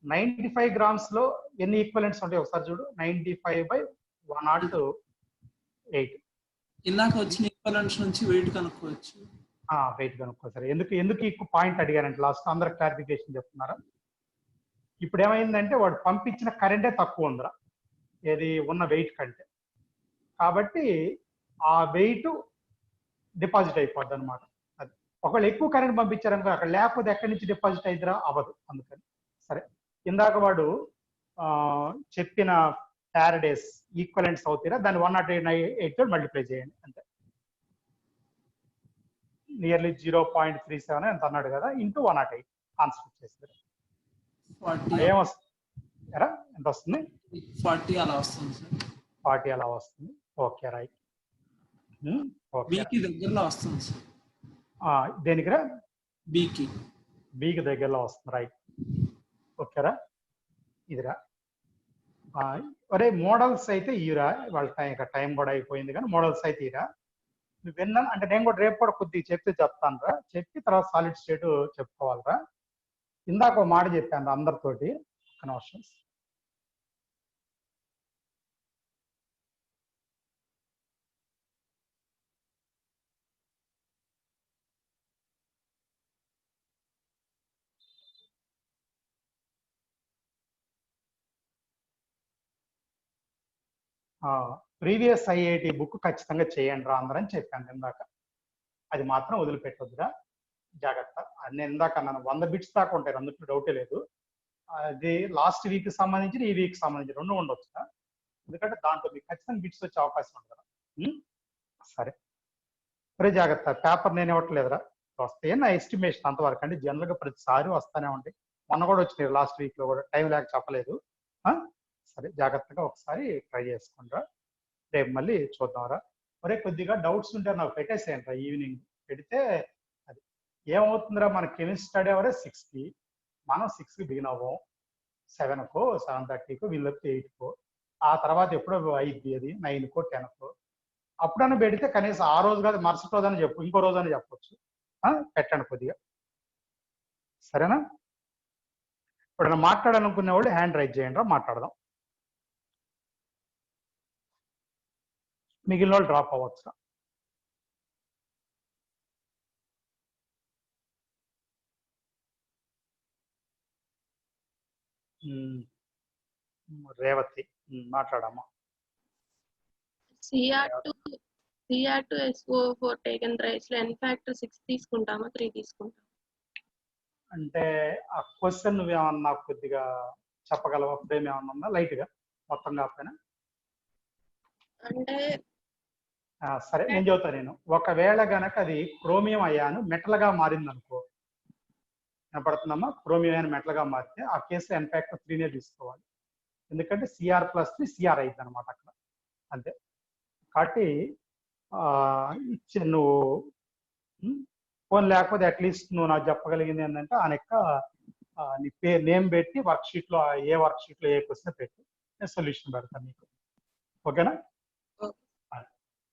95 grams లో ఎన్ని ఈక్వలెంట్స్ ఉంటాయి ఒకసారి చూడు. 95/108. ఇందాక వచ్చిన ఈక్వలెంట్స్ నుంచి వెయిట్ కనుక్కోవచ్చు. వెయిట్ కనుక్కో సరే. ఎందుకు ఈ పాయింట్ అడిగారంటే లాస్ట్ అందరూ క్లారిఫికేషన్ చెప్తున్నారా. ఇప్పుడు ఏమైందంటే వాడు పంపించిన కరెంటే తక్కువ ఉందిరా ఏది ఉన్న వెయిట్ కంటే. కాబట్టి ఆ వెయిట్ డిపాజిట్ అయిపోద్ది అనమాట. అది ఒకవేళ ఎక్కువ కరెంట్ పంపించారనుకో అక్కడ లేకపోతే ఎక్కడి నుంచి డిపాజిట్ అయిద్దిరా అవ్వదు. అందుకని సరే ఇందాక వాడు చెప్పిన ఫారడేస్ ఈక్వలెంట్స్ అవుతారా దాన్ని 108 తో మల్టిప్లై చేయండి అంతే. నియర్లీ 0.37 ఎంత అన్నాడు కదా ఇంటూ 108 ఆన్సర్ వచ్చేసింది. ఏమొస్తుంది ఎంత వస్తుంది? 40 అలా వస్తుంది సార్. 40 అలా వస్తుంది. Okay right. బీకి దగ్గరలో వస్తుంది సార్. దేనికిరా? బీకి దగ్గరలో వస్తుంది. రైట్. ఓకేరా ఇదిరా. ఒరే మోడల్స్ అయితే ఇరా వాళ్ళ టైం కూడా అయిపోయింది కానీ మోడల్స్ అయితే ఇరా. నువ్వు విన్నాను అంటే నేను కూడా రేపు కూడా కొద్దిగా చెప్తాను రా. చెప్పి తర్వాత సాలిడ్ స్టేట్ చెప్పుకోవాలరా. ఇందాక ఒక మాట చెప్పాను అందరితోటి. కనెక్షన్స్ ప్రీవియస్ ఐఐటి బుక్ ఖచ్చితంగా చేయండి రా అందరని చెప్పాను ఇందాక. అది మాత్రం వదిలిపెట్టొద్దురా, జాగ్రత్త. నేను ఇందాక అన్నాను 100 బిట్స్ దాకా ఉంటాయి, అందులో డౌటే లేదు. అది లాస్ట్ వీక్ సంబంధించి ఈ వీక్ సంబంధించి రెండు ఉండొచ్చు, ఎందుకంటే దాంట్లో మీకు ఖచ్చితంగా బిట్స్ వచ్చే అవకాశం ఉంది కదా. సరే ఒరే జాగ్రత్త, పేపర్ నేను ఇవ్వట్లేదురా, వస్తాయి నా ఎస్టిమేషన్ అంతవరకు. అంటే జనరల్గా ప్రతిసారి వస్తూనే ఉంటాయి, మొన్న కూడా వచ్చినాయి లాస్ట్ వీక్ లో కూడా, టైం లేక చెప్పలేదు. సరే జాగ్రత్తగా ఒకసారి ట్రై చేసుకుంటారా, రేపు మళ్ళీ చూద్దాంరా. ఒరే కొద్దిగా డౌట్స్ ఉంటే నాకు పెట్టేసేయండి రా, ఈవినింగ్ పెడితే అది ఏమవుతుందిరా, మన కెమిస్ట్రీ స్టడీ అవరే 6కి, మనం 6కి బిగిన్ అవ్వం, 7కో 7:30కో వీళ్ళకి 8కో, ఆ తర్వాత ఎప్పుడో అయిద్ది అది 9కో 10కో. అప్పుడన్నా పెడితే కనీసం ఆ రోజు కాదు మరుసటి రోజు అని చెప్పు, ఇంకో రోజు అని చెప్పొచ్చు. పెట్టండి కొద్దిగా, సరేనా? ఇప్పుడు మాట్లాడాలనుకునే వాళ్ళు హ్యాండ్ రైజ్ చేయండి రా, మాట్లాడదాం. మిగిలిన వాళ్ళు డ్రాప్ అవ్వచ్చు. రేవతి మాట్లాడమ్మా. CR2SO4 టేకెన్ రైస్ లో n ఫ్యాక్టర్ 6 తీసుకుంటామా 3 తీసుకుంటామా? అంటే ఆ క్వశ్చన్ నువ్వేమన్నా కొద్దిగా చెప్పగలవా? ఫ్రేమ్ ఏమన్నా ఉందా లైట్ గా, మొత్తం కాకపోయినా? అంటే సరే నేను చెబుతా. నేను ఒకవేళ గనక అది క్రోమియం అయాను మెటల్గా మారింది అనుకో, వినపడుతుందమ్మా, క్రోమియం అయాను మెటల్గా మారితే ఆ కేసులో n ఫ్యాక్టర్ 3నే తీసుకోవాలి, ఎందుకంటే CR+3 CR అయింది అనమాట అక్కడ, అంతే. కాబట్టి ఇచ్చి నువ్వు ఫోన్ లేకపోతే అట్లీస్ట్ నువ్వు నాకు చెప్పగలిగింది ఏంటంటే ఆయన యొక్క నీ పేరు నేమ్ పెట్టి వర్క్షీట్లో ఏ వర్క్షీట్లో ఏ క్వశ్చన్ పెట్టి నేను సొల్యూషన్ పెడతాను నీకు. ఓకేనా?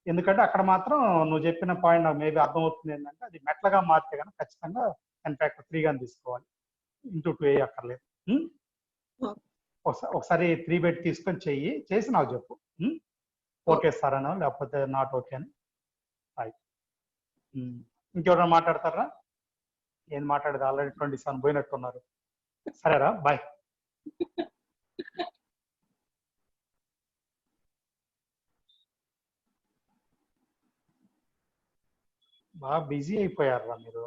ఎందుకంటే అక్కడ మాత్రం నువ్వు చెప్పిన పాయింట్ నాకు మేబీ అర్థమవుతుంది ఏంటంటే అది మెట్లగా మారితే కనుక ఖచ్చితంగా 10 ఫ్యాక్టర్ 3 గాని తీసుకోవాలి, ఇంటూ 2 అక్కర్లేదు. ఒకసారి 3 పెట్టి తీసుకొని చేసి నాకు చెప్పు. ఓకే సార్ అన్నా లేకపోతే నాట్ ఓకే అని. ఇంకెవరైనా మాట్లాడతారా? ఏం మాట్లాడేది ఆల్రెడీ 27 పోయినట్టున్నారు. సరేరా, బాయ్. బాగా బిజీ అయిపోయారా మీరు?